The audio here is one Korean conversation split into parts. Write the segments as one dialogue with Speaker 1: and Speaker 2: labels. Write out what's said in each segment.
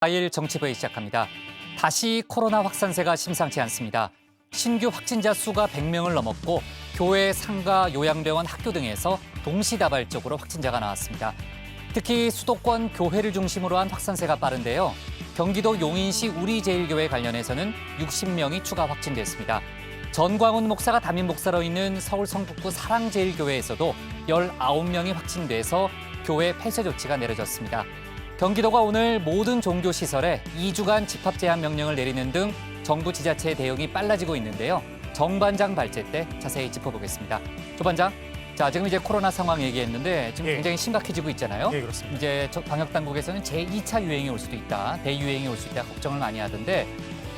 Speaker 1: 4일 정치부에 시작합니다. 다시 코로나 확산세가 심상치 않습니다. 신규 확진자 수가 100명을 넘었고 교회, 상가, 요양병원, 학교 등에서 동시다발적으로 확진자가 나왔습니다. 특히 수도권 교회를 중심으로 한 확산세가 빠른데요. 경기도 용인시 우리제일교회 관련해서는 60명이 추가 확진됐습니다. 전광훈 목사가 담임 목사로 있는 서울 성북구 사랑제일교회에서도 19명이 확진돼서 교회 폐쇄 조치가 내려졌습니다. 경기도가 오늘 모든 종교시설에 2주간 집합 제한 명령을 내리는 등 정부 지자체의 대응이 빨라지고 있는데요. 정 반장 발제 때 자세히 짚어보겠습니다. 조 반장, 자 지금 이제 코로나 상황 얘기했는데 지금 굉장히 심각해지고 있잖아요.
Speaker 2: 네, 그렇습니다.
Speaker 1: 이제 방역 당국에서는 제2차 유행이 올 수도 있다, 대유행이 올 수 있다 걱정을 많이 하던데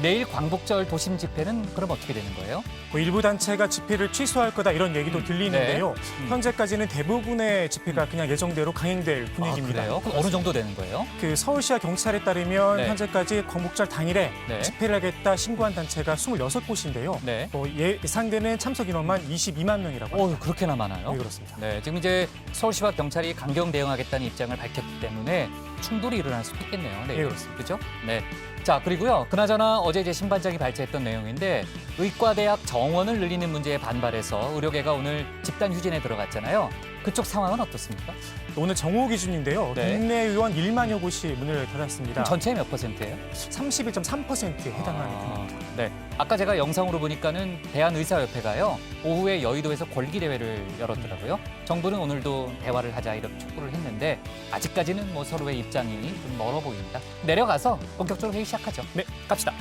Speaker 1: 내일 광복절 도심 집회는 그럼 어떻게 되는 거예요?
Speaker 2: 일부 단체가 집회를 취소할 거다 이런 얘기도 들리는데요.
Speaker 1: 네.
Speaker 2: 현재까지는 대부분의 집회가 그냥 예정대로 강행될 분위기입니다.
Speaker 1: 그래요? 그럼 어느 정도 되는 거예요?
Speaker 2: 서울시와 경찰에 따르면
Speaker 1: 네.
Speaker 2: 현재까지 광복절 당일에
Speaker 1: 네.
Speaker 2: 집회를 하겠다 신고한 단체가 26곳인데요.
Speaker 1: 네.
Speaker 2: 예상되는 참석 인원만 22만 명이라고 합니다.
Speaker 1: 그렇게나 많아요?
Speaker 2: 네, 그렇습니다.
Speaker 1: 네, 지금 이제 서울시와 경찰이 강경 대응하겠다는 입장을 밝혔기 때문에 충돌이 일어날 수도 있겠네요.
Speaker 2: 네, 그렇습니다.
Speaker 1: 그렇죠? 네. 자, 그리고요. 그나저나 어제 이제 신반장이 발제했던 내용인데 의과대학 정원을 늘리는 문제에 반발해서 의료계가 오늘 집단 휴진에 들어갔잖아요. 그쪽 상황은 어떻습니까?
Speaker 2: 오늘 정오 기준인데요.
Speaker 1: 네.
Speaker 2: 국내 의원 1만여 곳이 문을 닫았습니다.
Speaker 1: 그럼 전체의 몇 %예요?
Speaker 2: 31.3%에 해당하는 편입니다.
Speaker 1: 네. 아까 제가 영상으로 보니까는 대한의사협회가요. 오후에 여의도에서 골기대회를 열었더라고요. 정부는 오늘도 대화를 하자 이렇게 촉구를 했는데 아직까지는 뭐 서로의 입장이 좀 멀어 보입니다. 내려가서 본격적으로 회의 시작하죠.
Speaker 2: 네.
Speaker 1: 갑시다.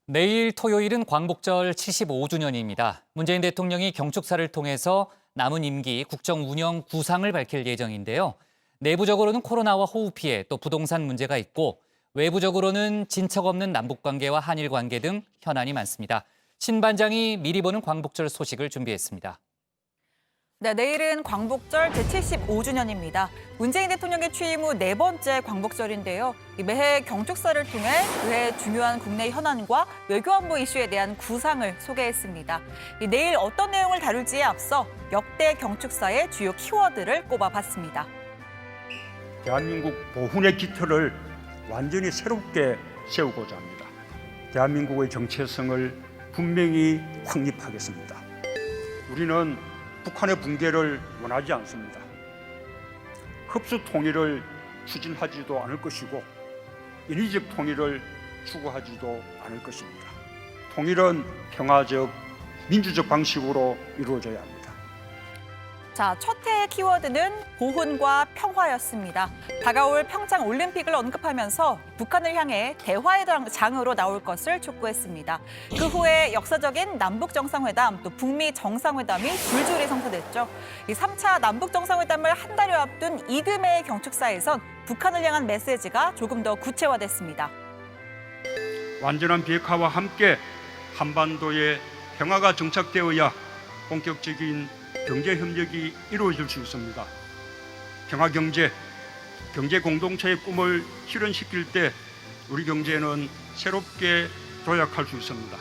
Speaker 1: 내일 토요일은 광복절 75주년입니다. 문재인 대통령이 경축사를 통해서 남은 임기 국정 운영 구상을 밝힐 예정인데요. 내부적으로는 코로나와 호우 피해 또 부동산 문제가 있고 외부적으로는 진척 없는 남북 관계와 한일 관계 등 현안이 많습니다. 신 반장이 미리 보는 광복절 소식을 준비했습니다.
Speaker 3: 네, 내일은 광복절 제75주년입니다. 문재인 대통령의 취임 후 4번째 광복절인데요. 매해 경축사를 통해 그해 중요한 국내 현안과 외교안보 이슈에 대한 구상을 소개했습니다. 내일 어떤 내용을 다룰지에 앞서 역대 경축사의 주요 키워드를 꼽아봤습니다.
Speaker 4: 대한민국 보훈의 기틀을 완전히 새롭게 세우고자 합니다. 대한민국의 정체성을 분명히 확립하겠습니다. 우리는 북한의 붕괴를 원하지 않습니다. 흡수 통일을 추진하지도 않을 것이고 인위적 통일을 추구하지도 않을 것입니다. 통일은 평화적, 민주적 방식으로 이루어져야 합니다.
Speaker 3: 자, 첫 해의 키워드는 보훈과 평화였습니다. 다가올 평창 올림픽을 언급하면서 북한을 향해 대화의 장으로 나올 것을 촉구했습니다. 그 후에 역사적인 남북 정상회담, 또 북미 정상회담이 줄줄이 성사됐죠. 이 3차 남북 정상회담을 한 달여 앞둔 이듬해의 경축사에선 북한을 향한 메시지가 조금 더 구체화됐습니다.
Speaker 4: 완전한 비핵화와 함께 한반도에 평화가 정착되어야 본격적인 경제 협력이 이루어질 수 있습니다. 평화 경제 공동체의 꿈을 실현시킬 때 우리 경제는 새롭게 도약할 수 있습니다.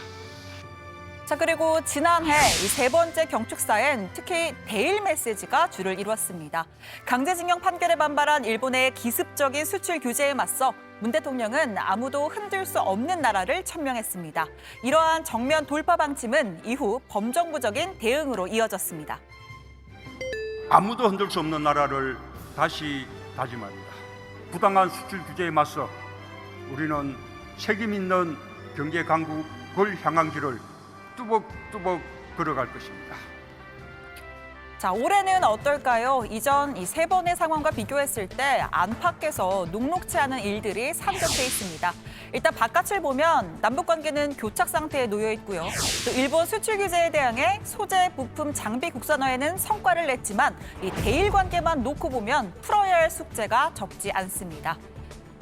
Speaker 3: 자, 그리고 지난해 이 3번째 경축사엔 특히 대일 메시지가 주를 이루었습니다. 강제징용 판결에 반발한 일본의 기습적인 수출 규제에 맞서 문 대통령은 아무도 흔들 수 없는 나라를 천명했습니다. 이러한 정면 돌파 방침은 이후 범정부적인 대응으로 이어졌습니다.
Speaker 4: 아무도 흔들 수 없는 나라를 다시 다짐합니다. 부당한 수출 규제에 맞서 우리는 책임 있는 경제 강국을 향한 길을 뚜벅뚜벅 걸어갈 것입니다.
Speaker 3: 자, 올해는 어떨까요? 이전 이 3번의 상황과 비교했을 때 안팎에서 녹록치 않은 일들이 산적해 있습니다. 일단 바깥을 보면 남북 관계는 교착 상태에 놓여 있고요. 또 일본 수출 규제에 대항해 소재, 부품, 장비 국산화에는 성과를 냈지만 이 대일 관계만 놓고 보면 풀어야 할 숙제가 적지 않습니다.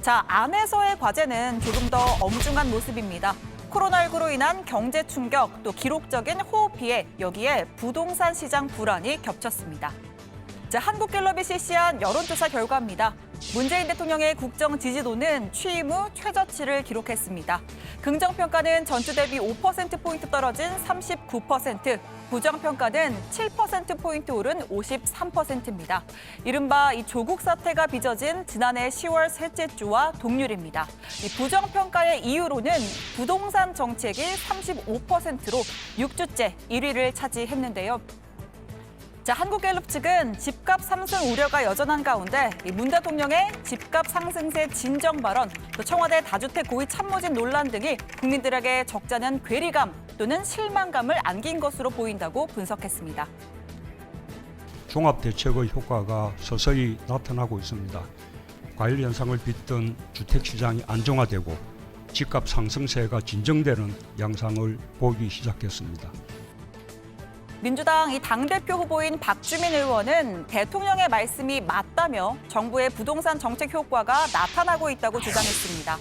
Speaker 3: 자, 안에서의 과제는 조금 더 엄중한 모습입니다. 코로나19로 인한 경제 충격, 또 기록적인 호우 피해, 여기에 부동산 시장 불안이 겹쳤습니다. 자, 한국갤럽이 실시한 여론조사 결과입니다. 문재인 대통령의 국정 지지도는 취임 후 최저치를 기록했습니다. 긍정평가는 전주 대비 5%포인트 떨어진 39%, 부정평가는 7%포인트 오른 53%입니다. 이른바 이 조국 사태가 빚어진 지난해 10월 셋째 주와 동률입니다. 이 부정평가의 이유로는 부동산 정책이 35%로 6주째 1위를 차지했는데요. 자, 한국갤럽 측은 집값 상승 우려가 여전한 가운데 문 대통령의 집값 상승세 진정 발언, 또 청와대 다주택 고의 참모진 논란 등이 국민들에게 적잖은 괴리감 또는 실망감을 안긴 것으로 보인다고 분석했습니다.
Speaker 5: 종합대책의 효과가 서서히 나타나고 있습니다. 과열 현상을 빚던 주택시장이 안정화되고 집값 상승세가 진정되는 양상을 보기 시작했습니다.
Speaker 3: 민주당 이 당대표 후보인 박주민 의원은 대통령의 말씀이 맞다며 정부의 부동산 정책 효과가 나타나고 있다고 주장했습니다.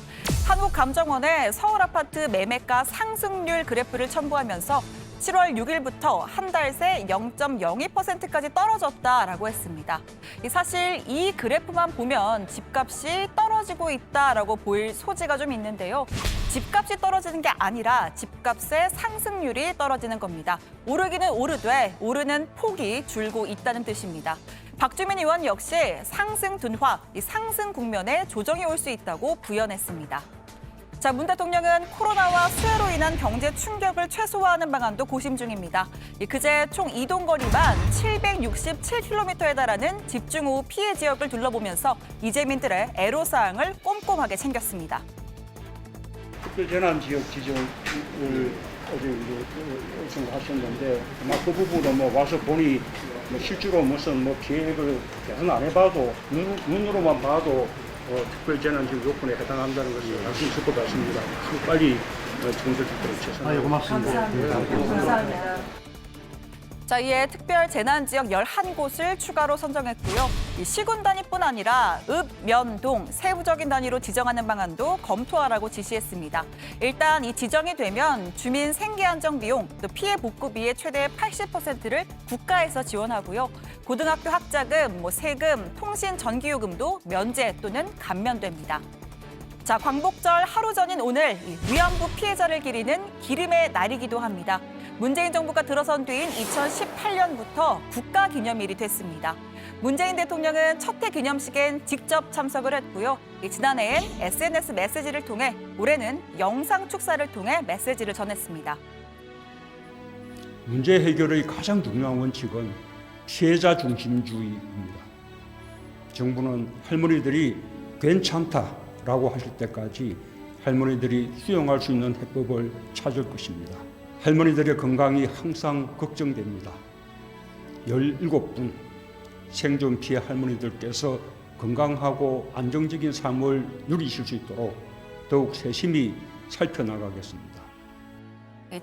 Speaker 3: 한국감정원의 서울 아파트 매매가 상승률 그래프를 첨부하면서 7월 6일부터 한 달 새 0.02%까지 떨어졌다라고 했습니다. 사실 이 그래프만 보면 집값이 떨어지고 있다라고 보일 소지가 좀 있는데요. 집값이 떨어지는 게 아니라 집값의 상승률이 떨어지는 겁니다. 오르기는 오르되 오르는 폭이 줄고 있다는 뜻입니다. 박주민 의원 역시 상승 둔화, 이 상승 국면에 조정이 올 수 있다고 부연했습니다. 자, 문 대통령은 코로나와 수해로 인한 경제 충격을 최소화하는 방안도 고심 중입니다. 그제 총 이동 거리만 767km에 달하는 집중호우 피해 지역을 둘러보면서 이재민들의 애로사항을 꼼꼼하게 챙겼습니다.
Speaker 6: 특별재난지역 지정을 어제 요청하셨는데 아마 그 부분은 와서 보니 실제로 무슨 계획을 계속 안 해봐도 눈으로만 봐도 특별재난지역 요건에 해당한다는 것을 알 수 있을 것 같습니다. 빨리 정책적으로 최선을
Speaker 7: 고맙습니다.
Speaker 3: 감사합니다. 자, 이에 특별 재난 지역 11곳을 추가로 선정했고요. 이 시군 단위뿐 아니라 읍, 면, 동 세부적인 단위로 지정하는 방안도 검토하라고 지시했습니다. 일단 이 지정이 되면 주민 생계 안정 비용, 또 피해 복구비의 최대 80%를 국가에서 지원하고요. 고등학교 학자금, 세금, 통신 전기요금도 면제 또는 감면됩니다. 자, 광복절 하루 전인 오늘 위안부 피해자를 기리는 기림의 날이기도 합니다. 문재인 정부가 들어선 뒤인 2018년부터 국가기념일이 됐습니다. 문재인 대통령은 첫 해 기념식엔 직접 참석을 했고요. 지난해엔 SNS 메시지를 통해 올해는 영상 축사를 통해 메시지를 전했습니다.
Speaker 5: 문제 해결의 가장 중요한 원칙은 피해자 중심주의입니다. 정부는 할머니들이 괜찮다라고 하실 때까지 할머니들이 수용할 수 있는 해법을 찾을 것입니다. 할머니들의 건강이 항상 걱정됩니다. 17분 생존 피해 할머니들께서 건강하고 안정적인 삶을 누리실 수 있도록 더욱 세심히 살펴나가겠습니다.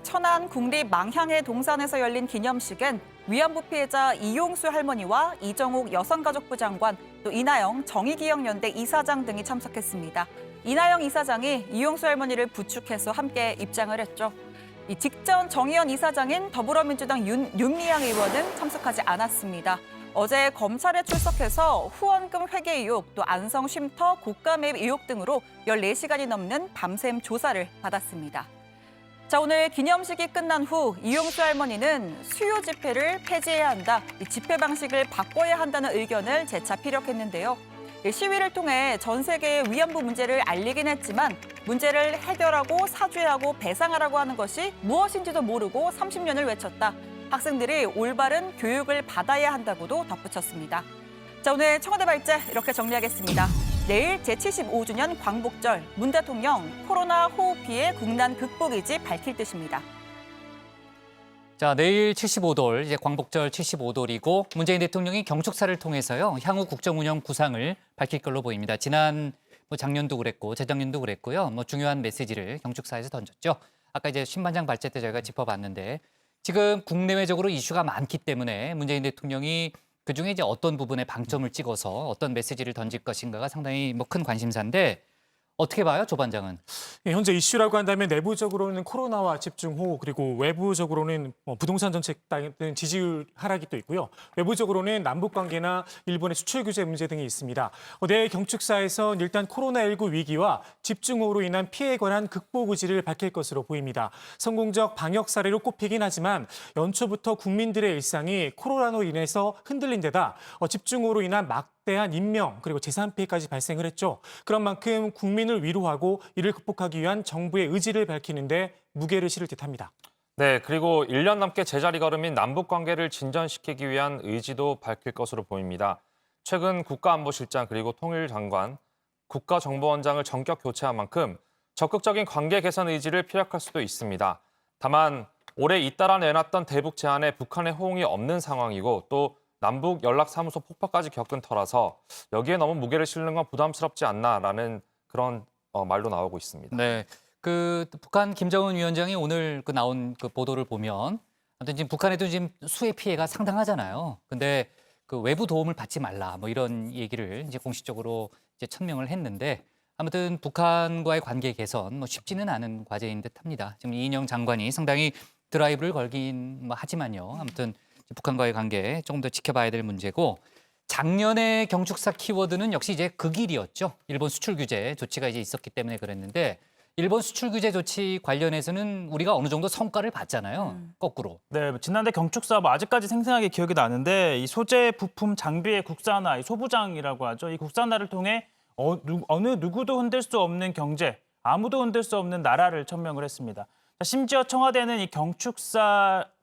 Speaker 3: 천안 국립 망향의 동산에서 열린 기념식엔 위안부 피해자 이용수 할머니와 이정욱 여성가족부 장관, 또 이나영 정의기억연대 이사장 등이 참석했습니다. 이나영 이사장이 이용수 할머니를 부축해서 함께 입장을 했죠. 이 직전 정의연 이사장인 더불어민주당 윤미향 의원은 참석하지 않았습니다. 어제 검찰에 출석해서 후원금 회계 의혹, 또 안성 쉼터 고가 매입 의혹 등으로 14시간이 넘는 밤샘 조사를 받았습니다. 자, 오늘 기념식이 끝난 후 이용수 할머니는 수요 집회를 폐지해야 한다, 이 집회 방식을 바꿔야 한다는 의견을 재차 피력했는데요. 시위를 통해 전 세계의 위안부 문제를 알리긴 했지만 문제를 해결하고 사죄하고 배상하라고 하는 것이 무엇인지도 모르고 30년을 외쳤다. 학생들이 올바른 교육을 받아야 한다고도 덧붙였습니다. 자, 오늘 청와대 발제 이렇게 정리하겠습니다. 내일 제75주년 광복절, 문 대통령 코로나 호우 피해 국난 극복의지 밝힐 뜻입니다.
Speaker 1: 자, 내일 75돌, 이제 광복절 75돌이고 문재인 대통령이 경축사를 통해서요, 향후 국정 운영 구상을 밝힐 걸로 보입니다. 지난 작년도 그랬고 재작년도 그랬고요. 중요한 메시지를 경축사에서 던졌죠. 아까 이제 신반장 발제 때 저희가 짚어봤는데 지금 국내외적으로 이슈가 많기 때문에 문재인 대통령이 그중에 이제 어떤 부분에 방점을 찍어서 어떤 메시지를 던질 것인가가 상당히 큰 관심사인데 어떻게 봐요, 조 반장은?
Speaker 2: 예, 현재 이슈라고 한다면 내부적으로는 코로나와 집중호우 그리고 외부적으로는 부동산 정책 등 지지율 하락이 또 있고요. 외부적으로는 남북 관계나 일본의 수출 규제 문제 등이 있습니다. 내 경축사에선 일단 코로나19 위기와 집중호우로 인한 피해에 관한 극복 의지를 밝힐 것으로 보입니다. 성공적 방역 사례로 꼽히긴 하지만 연초부터 국민들의 일상이 코로나로 인해서 흔들린 데다 집중호우로 인한 막대한 인명 그리고 재산 피해까지 발생을 했죠. 그런 만큼 국민을 위로하고 이를 극복하기 위한 정부의 의지를 밝히는 데 무게를 실을 듯합니다.
Speaker 7: 네, 그리고 1년 넘게 제자리 걸음인 남북 관계를 진전시키기 위한 의지도 밝힐 것으로 보입니다. 최근 국가안보실장 그리고 통일장관, 국가정보원장을 전격 교체한 만큼 적극적인 관계 개선 의지를 피력할 수도 있습니다. 다만 올해 잇따라 내놨던 대북 제안에 북한의 호응이 없는 상황이고 또 남북 연락사무소 폭파까지 겪은 터라서 여기에 너무 무게를 실는 건 부담스럽지 않나라는 그런 말도 나오고 있습니다.
Speaker 1: 네, 그 북한 김정은 위원장이 오늘 그 나온 그 보도를 보면 아무튼 지금 북한에도 지금 수해 피해가 상당하잖아요. 근데 그 외부 도움을 받지 말라 뭐 이런 얘기를 이제 공식적으로 이제 천명을 했는데 아무튼 북한과의 관계 개선 뭐 쉽지는 않은 과제인 듯합니다. 지금 이인영 장관이 상당히 드라이브를 걸긴 뭐 하지만요. 아무튼 북한과의 관계 조금 더 지켜봐야 될 문제고. 작년에 경축사 키워드는 역시 이제 그 길이었죠. 일본 수출 규제 조치가 이제 있었기 때문에 그랬는데 일본 수출 규제 조치 관련해서는 우리가 어느 정도 성과를 봤잖아요. 거꾸로.
Speaker 8: 네, 지난해 경축사 아직까지 생생하게 기억이 나는데 이 소재, 부품, 장비의 국산화, 이 소부장이라고 하죠. 이 국산화를 통해 어느 누구도 흔들 수 없는 경제, 아무도 흔들 수 없는 나라를 천명을 했습니다. 심지어 청와대는 이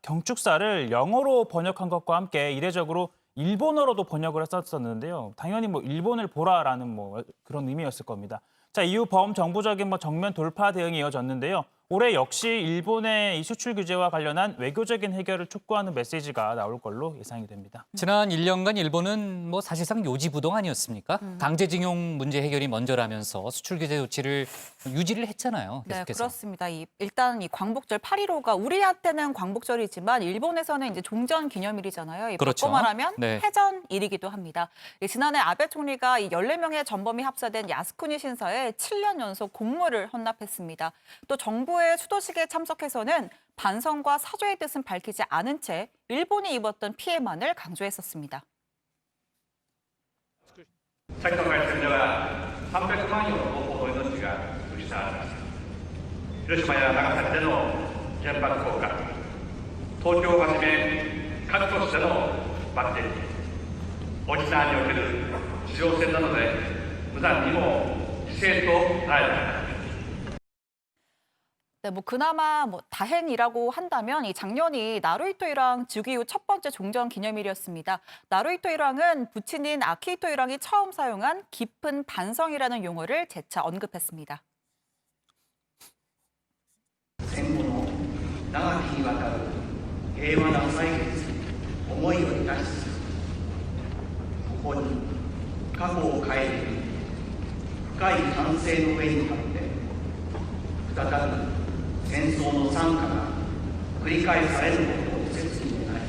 Speaker 8: 경축사를 영어로 번역한 것과 함께 이례적으로 일본어로도 번역을 했었는데요. 당연히 뭐 일본을 보라라는 뭐 그런 의미였을 겁니다. 자, 이후 범정부적인 정면 돌파 대응이 이어졌는데요. 올해 역시 일본의 이 수출 규제와 관련한 외교적인 해결을 촉구하는 메시지가 나올 걸로 예상이 됩니다.
Speaker 1: 지난 1년간 일본은 뭐 사실상 요지부동 아니었습니까? 강제징용 문제 해결이 먼저라면서 수출 규제 조치를 유지를 했잖아요.
Speaker 3: 네,
Speaker 1: 계속해서.
Speaker 3: 그렇습니다. 일단 이 광복절 8.15가 우리한테는 광복절이지만 일본에서는 이제 종전 기념일이잖아요.
Speaker 1: 그렇죠.
Speaker 3: 바꿔 말하면
Speaker 1: 네.
Speaker 3: 해전일이기도 합니다. 지난해 아베 총리가 이 14명의 전범이 합사된 야스쿠니 신사에 7년 연속 공물을 헌납했습니다. 또 정부의 수도식에 참석해서는 반성과 사죄의 뜻은 밝히지 않은 채 일본이 입었던 피해만을 강조했었습니다.
Speaker 9: 先の会見では300万余のご命が失われました。広島や長崎での原爆投下、東京をはじめ各都市での爆撃、沖縄における地上戦などで無残にも犠牲となられました。
Speaker 3: 네, 그나마 다행이라고 한다면 이 작년이 나루히토 일왕 즉위 후 첫 번째 종전 기념일이었습니다. 나루히토 일왕은 부친인 아키히토 일왕이 처음 사용한 깊은 반성이라는 용어를 재차 언급했습니다.
Speaker 10: 戦後の長きにわたる平和な歳月に思いを致しつつ、ここに過去を変える深い反省の上に立って再び 戦争の惨禍が繰り返されることを切に願い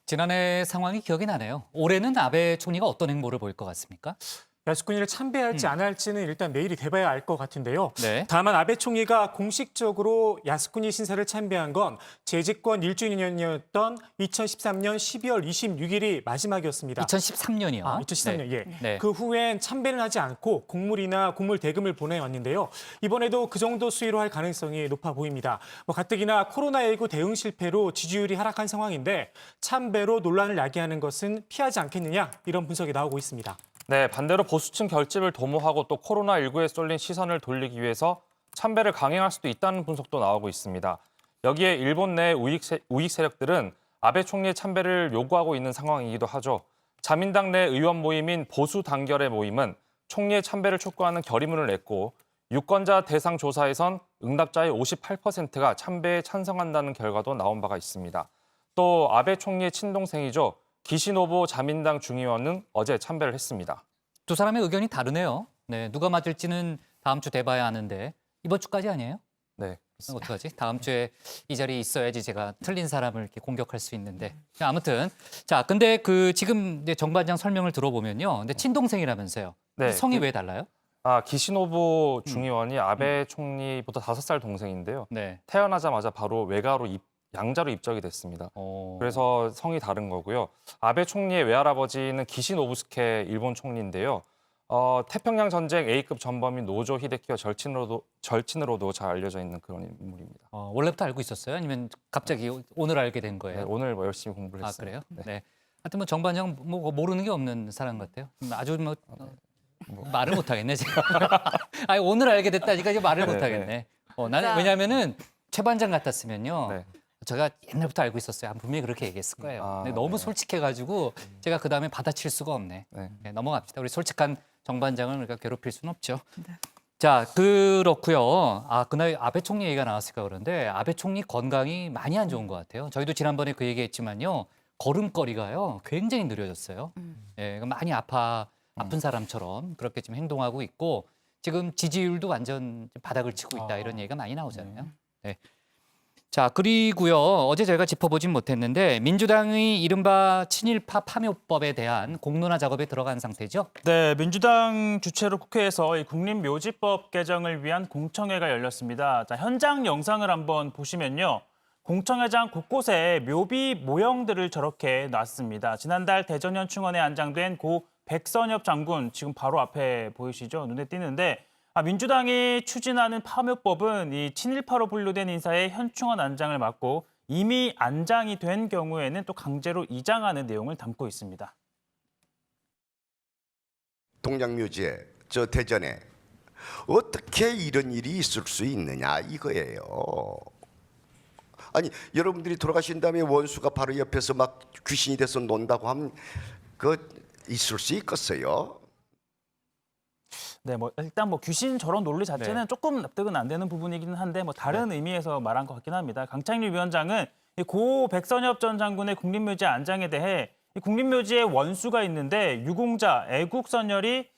Speaker 1: 지난해 상황이 기억이 나네요. 올해는 아베 총리가 어떤 행보를 보일 것 같습니까?
Speaker 2: 야스쿠니를 참배할지 안 할지는 일단 내일이 돼봐야 알 것 같은데요.
Speaker 1: 네.
Speaker 2: 다만 아베 총리가 공식적으로 야스쿠니 신사를 참배한 건 재집권 1주년이었던 2013년 12월 26일이 마지막이었습니다.
Speaker 1: 2013년이요.
Speaker 2: 2013년, 예.
Speaker 1: 네.
Speaker 2: 그 후엔 참배를 하지 않고 공물이나 공물 대금을 보내왔는데요. 이번에도 그 정도 수위로 할 가능성이 높아 보입니다. 가뜩이나 코로나19 대응 실패로 지지율이 하락한 상황인데 참배로 논란을 야기하는 것은 피하지 않겠느냐 이런 분석이 나오고 있습니다.
Speaker 7: 네, 반대로 보수층 결집을 도모하고 또 코로나19에 쏠린 시선을 돌리기 위해서 참배를 강행할 수도 있다는 분석도 나오고 있습니다. 여기에 일본 내 우익 세력들은 아베 총리의 참배를 요구하고 있는 상황이기도 하죠. 자민당 내 의원 모임인 보수 단결의 모임은 총리의 참배를 촉구하는 결의문을 냈고 유권자 대상 조사에선 응답자의 58%가 참배에 찬성한다는 결과도 나온 바가 있습니다. 또 아베 총리의 친동생이죠. 기시노부 자민당 중의원은 어제 참배를 했습니다.
Speaker 1: 두 사람의 의견이 다르네요. 네, 누가 맞을지는 다음 주 돼봐야 하는데 이번 주까지 아니에요?
Speaker 7: 네.
Speaker 1: 어떡하지? 다음 주에 이 자리에 있어야지 제가 틀린 사람을 이렇게 공격할 수 있는데. 아무튼 자, 근데 지금 이제 정 반장 설명을 들어보면요. 근데 친동생이라면서요.
Speaker 7: 네,
Speaker 1: 성이 왜 달라요?
Speaker 7: 기시노부 중의원이 아베 총리보다 5살 동생인데요.
Speaker 1: 네.
Speaker 7: 태어나자마자 바로 외가로 양자로 입적이 됐습니다. 그래서 성이 다른 거고요. 아베 총리의 외할아버지는 기시노부스케 일본 총리인데요. 태평양 전쟁 A급 전범인 노조 히데키와 절친으로도 잘 알려져 있는 그런 인물입니다.
Speaker 1: 원래부터 알고 있었어요? 아니면 갑자기 오늘 알게 된 거예요?
Speaker 7: 네, 오늘 열심히 공부를
Speaker 1: 아,
Speaker 7: 했습니다.
Speaker 1: 그래요? 네. 하여튼 뭐 정반장 뭐 모르는 게 없는 사람 같아요. 아주 말을 못 하겠네 지금. 아니 오늘 알게 됐다니까 이제 말을 못 하겠네. 나는 왜냐면은 최 반장 같았으면요.
Speaker 7: 네.
Speaker 1: 제가 옛날부터 알고 있었어요. 분명히 그렇게 얘기했을 거예요. 근데 너무
Speaker 7: 네.
Speaker 1: 솔직해가지고 제가 그 다음에 받아칠 수가 없네.
Speaker 7: 네.
Speaker 1: 네, 넘어갑시다. 우리 솔직한 정 반장을 우리가 괴롭힐 수는 없죠. 자, 그렇고요. 그날 아베 총리 얘기가 나왔을까 그런데 아베 총리 건강이 많이 안 좋은 것 같아요. 저희도 지난번에 그 얘기했지만요. 걸음걸이가요. 굉장히 느려졌어요. 예, 많이 아픈 사람처럼 그렇게 지금 행동하고 있고 지금 지지율도 완전 바닥을 치고 있다 이런 얘기가 많이 나오잖아요. 네. 자, 그리고요. 어제 저희가 짚어보진 못했는데 민주당이 이른바 친일파 파묘법에 대한 공론화 작업에 들어간 상태죠.
Speaker 8: 네, 민주당 주최로 국회에서 이 국립묘지법 개정을 위한 공청회가 열렸습니다. 자, 현장 영상을 한번 보시면요. 공청회장 곳곳에 묘비 모형들을 저렇게 놨습니다. 지난달 대전현충원에 안장된 고 백선엽 장군 지금 바로 앞에 보이시죠? 눈에 띄는데 민주당이 추진하는 파묘법은 이 친일파로 분류된 인사의 현충원 안장을 막고 이미 안장이 된 경우에는 또 강제로 이장하는 내용을 담고 있습니다.
Speaker 11: 동작묘지에 저 대전에 어떻게 이런 일이 있을 수 있느냐 이거예요. 아니 여러분들이 돌아가신 다음에 원수가 바로 옆에서 막 귀신이 돼서 논다고 하면 그 있을 수 있겠어요?
Speaker 8: 네, 일단 귀신 저런 논리 자체는
Speaker 1: 네.
Speaker 8: 조금 납득은 안 되는 부분이기는 한데 다른 의미에서 말한 것 같긴 합니다. 강창일 위원장은 고 백선엽 전 장군의 국립묘지 안장에 대해 이 국립묘지에 원수가 있는데 유공자 애국선열이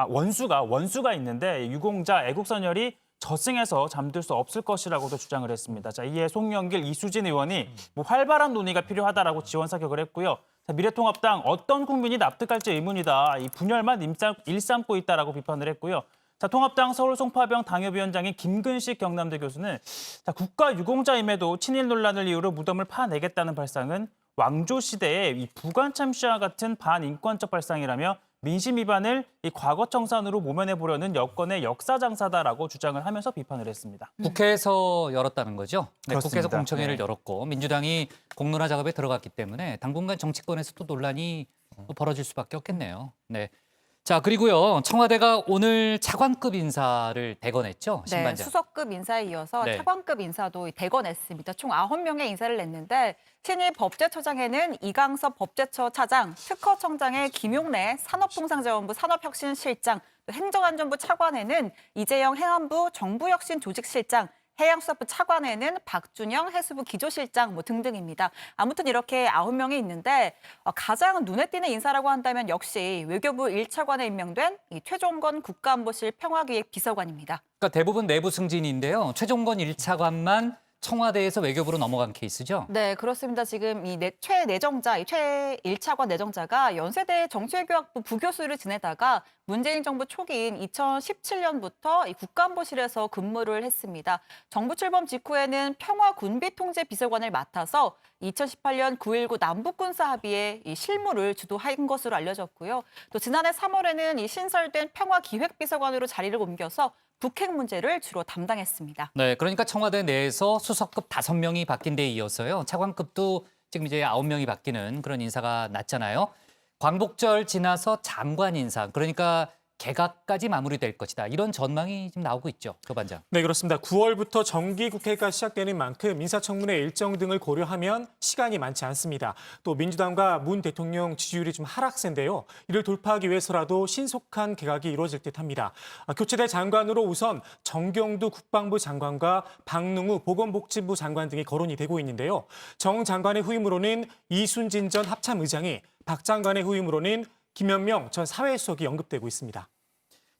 Speaker 8: 원수가 있는데 유공자 애국선열이 저승에서 잠들 수 없을 것이라고도 주장을 했습니다. 자, 이에 송영길, 이수진 의원이 활발한 논의가 필요하다라고 지원 사격을 했고요. 자, 미래통합당 어떤 국민이 납득할지 의문이다. 이 분열만 일삼고 있다라고 비판을 했고요. 자, 통합당 서울 송파병 당협위원장인 김근식 경남대 교수는 자, 국가 유공자임에도 친일 논란을 이유로 무덤을 파내겠다는 발상은 왕조 시대의 이 부관참 시와 같은 반인권적 발상이라며 민심 위반을 이 과거 청산으로 모면해 보려는 여권의 역사 장사다라고 주장을 하면서 비판을 했습니다.
Speaker 1: 국회에서 열었다는 거죠. 네,
Speaker 8: 그렇습니다.
Speaker 1: 국회에서 공청회를
Speaker 8: 네.
Speaker 1: 열었고 민주당이 공론화 작업에 들어갔기 때문에 당분간 정치권에서 또 논란이 벌어질 수밖에 없겠네요. 네. 자, 그리고요. 청와대가 오늘 차관급 인사를 대건했죠.
Speaker 3: 네,
Speaker 1: 신반장.
Speaker 3: 수석급 인사에 이어서
Speaker 1: 네.
Speaker 3: 차관급 인사도 대건했습니다. 총 9명의 인사를 냈는데 신일 법제처장에는 이강섭 법제처 차장, 특허청장에 김용래 산업통상자원부 산업혁신실장, 또 행정안전부 차관에는 이재영 행안부 정부혁신조직실장, 해양수산부 차관에는 박준영 해수부 기조실장 등등입니다. 아무튼 이렇게 9명이 있는데 가장 눈에 띄는 인사라고 한다면 역시 외교부 1차관에 임명된 이 최종건 국가안보실 평화기획비서관입니다.
Speaker 1: 그러니까 대부분 내부 승진인데요. 최종건 1차관만 청와대에서 외교부로 넘어간 케이스죠.
Speaker 3: 네, 그렇습니다. 지금 이 최내정자, 최 1차관 내정자가 연세대 정치외교학부 부교수를 지내다가 문재인 정부 초기인 2017년부터 이 국가안보실에서 근무를 했습니다. 정부 출범 직후에는 평화군비통제비서관을 맡아서 2018년 9.19 남북군사합의의 이 실무를 주도한 것으로 알려졌고요. 또 지난해 3월에는 이 신설된 평화기획비서관으로 자리를 옮겨서 북핵 문제를 주로 담당했습니다.
Speaker 1: 네, 그러니까 청와대 내에서 수석급 5명이 바뀐 데 이어서요. 차관급도 지금 이제 9명이 바뀌는 그런 인사가 났잖아요. 광복절 지나서 장관 인사, 그러니까 개각까지 마무리될 것이다. 이런 전망이 지금 나오고 있죠. 조 반장.
Speaker 2: 네, 그렇습니다. 9월부터 정기국회가 시작되는 만큼 인사청문회 일정 등을 고려하면 시간이 많지 않습니다. 또 민주당과 문 대통령 지지율이 좀 하락세인데요. 이를 돌파하기 위해서라도 신속한 개각이 이루어질 듯합니다. 교체될 장관으로 우선 정경두 국방부 장관과 박능우 보건복지부 장관 등이 거론이 되고 있는데요. 정 장관의 후임으로는 이순진 전 합참의장이, 박 장관의 후임으로는 김현명 전 사회수석이 언급되고 있습니다.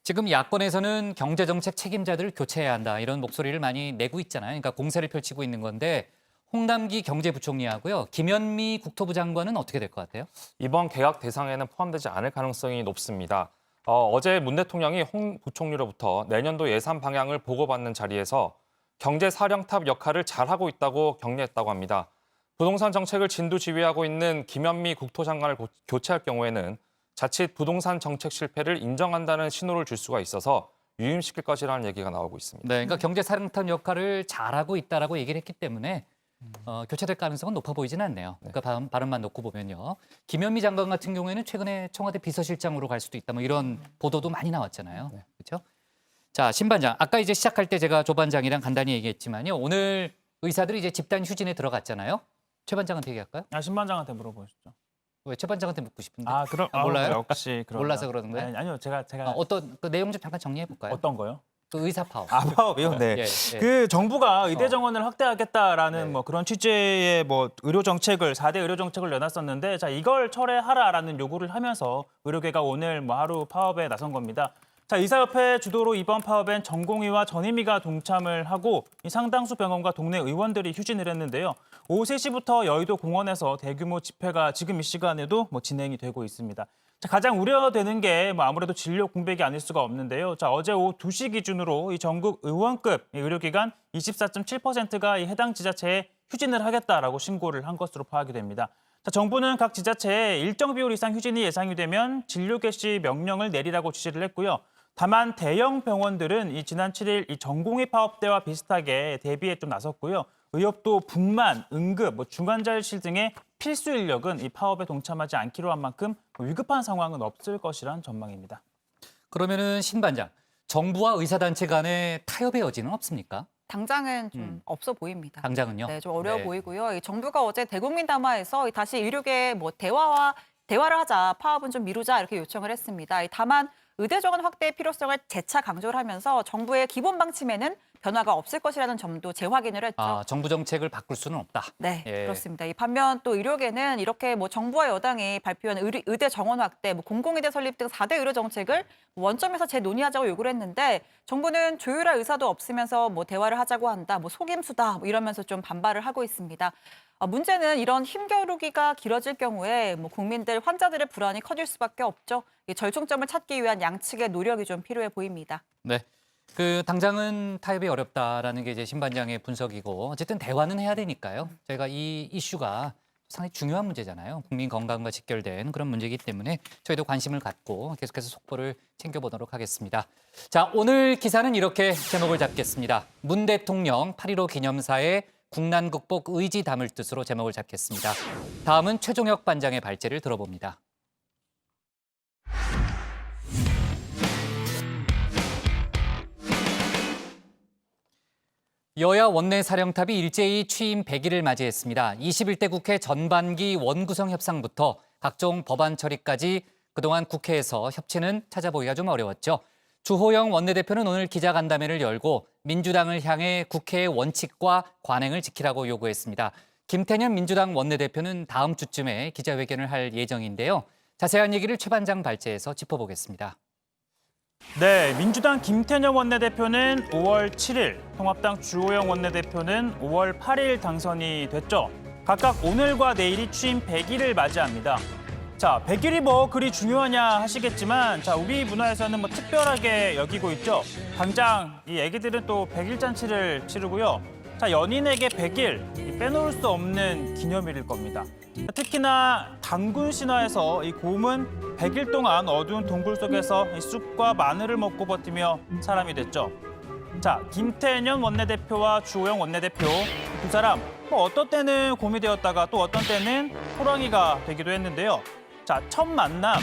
Speaker 1: 지금 야권에서는 경제정책 책임자들을 교체해야 한다. 이런 목소리를 많이 내고 있잖아요. 그러니까 공세를 펼치고 있는 건데 홍남기 경제부총리하고요. 김현미 국토부 장관은 어떻게 될 것 같아요?
Speaker 7: 이번 개각 대상에는 포함되지 않을 가능성이 높습니다. 어제 문 대통령이 홍 부총리로부터 내년도 예산 방향을 보고받는 자리에서 경제 사령탑 역할을 잘하고 있다고 격려했다고 합니다. 부동산 정책을 진두지휘하고 있는 김현미 국토장관을 교체할 경우에는 자칫 부동산 정책 실패를 인정한다는 신호를 줄 수가 있어서 유임시킬 것이라는 얘기가 나오고 있습니다.
Speaker 1: 네, 그러니까 경제 사령탑 역할을 잘하고 있다라고 얘기를 했기 때문에 교체될 가능성은 높아 보이지는 않네요. 그러니까 발언만 놓고 보면요. 김현미 장관 같은 경우에는 최근에 청와대 비서실장으로 갈 수도 있다, 뭐 이런 보도도 많이 나왔잖아요. 그렇죠? 자, 신 반장. 아까 이제 시작할 때 제가 조 반장이랑 간단히 얘기했지만요. 오늘 의사들이 이제 집단 휴진에 들어갔잖아요. 최 반장한테 얘기할까요?
Speaker 8: 신 반장한테 물어보시죠.
Speaker 1: 왜 최 반장한테 묻고 싶은데?
Speaker 8: 그럼
Speaker 1: 몰라요?
Speaker 8: 역시 그런
Speaker 1: 몰라서 그러는 거예요?
Speaker 8: 아니요, 제가
Speaker 1: 어떤 그 내용 좀 잠깐 정리해 볼까요?
Speaker 8: 어떤 거요?
Speaker 1: 그 의사 파업.
Speaker 8: 파업이요? 네.
Speaker 1: 예.
Speaker 8: 그 정부가 의대 정원을 확대하겠다라는
Speaker 1: 네.
Speaker 8: 뭐 그런 취지의 뭐 의료 정책을 4대 의료 정책을 내놨었는데 자, 이걸 철회하라라는 요구를 하면서 의료계가 오늘 뭐 하루 파업에 나선 겁니다. 자, 의사협회 주도로 이번 파업엔 전공의와 전임의가 동참을 하고 이 상당수 병원과 동네 의원들이 휴진을 했는데요. 오후 3시부터 여의도 공원에서 대규모 집회가 지금 이 시간에도 뭐 진행이 되고 있습니다. 자, 가장 우려되는 게 뭐 아무래도 진료 공백이 아닐 수가 없는데요. 자, 어제 오후 2시 기준으로 이 전국 의원급 의료기관 24.7%가 이 해당 지자체에 휴진을 하겠다라고 신고를 한 것으로 파악이 됩니다. 자, 정부는 각 지자체에 일정 비율 이상 휴진이 예상이 되면 진료 개시 명령을 내리라고 지시를 했고요. 다만 대형 병원들은 이 지난 7일 이 전공의 파업 때와 비슷하게 대비에 좀 나섰고요. 의협도 분만, 응급, 중환자실 등의 필수 인력은 이 파업에 동참하지 않기로 한 만큼 위급한 상황은 없을 것이란 전망입니다.
Speaker 1: 그러면은 신 반장, 정부와 의사단체 간의 타협의 여지는 없습니까?
Speaker 3: 당장은 좀 없어 보입니다.
Speaker 1: 당장은요?
Speaker 3: 네, 좀 어려워
Speaker 1: 네.
Speaker 3: 보이고요. 이 정부가 어제 대국민 담화에서 다시 의료계 뭐 대화를 하자, 파업은 좀 미루자 이렇게 요청을 했습니다. 다만 의대 정원 확대의 필요성을 재차 강조를 하면서 정부의 기본 방침에는 변화가 없을 것이라는 점도 재확인을 했죠.
Speaker 1: 정부 정책을 바꿀 수는 없다.
Speaker 3: 네,
Speaker 1: 예.
Speaker 3: 그렇습니다. 반면 또 의료계는 이렇게 뭐 정부와 여당이 발표한 의대 정원 확대, 공공의대 설립 등 4대 의료 정책을 원점에서 재논의하자고 요구를 했는데 정부는 조율할 의사도 없으면서 대화를 하자고 한다, 속임수다 이러면서 좀 반발을 하고 있습니다. 문제는 이런 힘겨루기가 길어질 경우에 국민들, 환자들의 불안이 커질 수밖에 없죠. 이 절충점을 찾기 위한 양측의 노력이 좀 필요해 보입니다.
Speaker 1: 네. 당장은 타협이 어렵다라는 게 이제 신 반장의 분석이고 어쨌든 대화는 해야 되니까요. 저희가 이 이슈가 상당히 중요한 문제잖아요. 국민 건강과 직결된 그런 문제이기 때문에 저희도 관심을 갖고 계속해서 속보를 챙겨보도록 하겠습니다. 자, 오늘 기사는 이렇게 제목을 잡겠습니다. 문 대통령 8.15 기념사에 국난 극복 의지 담을 뜻으로 제목을 잡겠습니다. 다음은 최종혁 반장의 발제를 들어봅니다. 여야 원내 사령탑이 일제히 취임 100일을 맞이했습니다. 21대 국회 전반기 원구성 협상부터 각종 법안 처리까지 그동안 국회에서 협치는 찾아보기가 좀 어려웠죠. 주호영 원내대표는 오늘 기자간담회를 열고 민주당을 향해 국회의 원칙과 관행을 지키라고 요구했습니다. 김태년 민주당 원내대표는 다음 주쯤에 기자회견을 할 예정인데요. 자세한 얘기를 최 반장 발제에서 짚어보겠습니다.
Speaker 8: 네, 민주당 김태년 원내대표는 5월 7일, 통합당 주호영 원내대표는 5월 8일 당선이 됐죠. 각각 오늘과 내일이 취임 100일을 맞이합니다. 자, 100일이 그리 중요하냐 하시겠지만 우리 문화에서는 특별하게 여기고 있죠. 당장 이 애기들은 또 100일 잔치를 치르고요. 자, 연인에게 100일 빼놓을 수 없는 기념일일 겁니다. 특히나 단군 신화에서 이 곰은 100일 동안 어두운 동굴 속에서 이 쑥과 마늘을 먹고 버티며 사람이 됐죠. 자, 김태년 원내대표와 주호영 원내대표 두 사람 어떤 때는 곰이 되었다가 또 어떤 때는 호랑이가 되기도 했는데요. 자, 첫 만남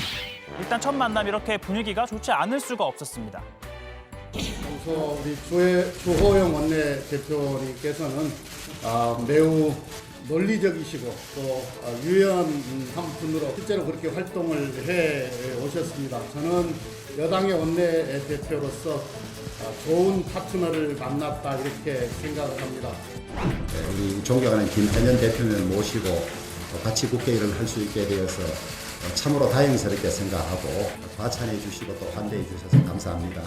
Speaker 8: 이렇게 분위기가 좋지 않을 수가 없었습니다.
Speaker 12: 우선 우리 주호영 원내대표님께서는 매우 논리적이시고 또 유연한 분으로 실제로 그렇게 활동을 해 오셨습니다. 저는 여당의 원내대표로서 좋은 파트너를 만났다 이렇게 생각을 합니다.
Speaker 13: 우리 존경하는 김태년 대표를 모시고 같이 국회의를 할 수 있게 되어서 참으로 다행스럽게 생각하고 과찬해 주시고 또 환대해 주셔서 감사합니다.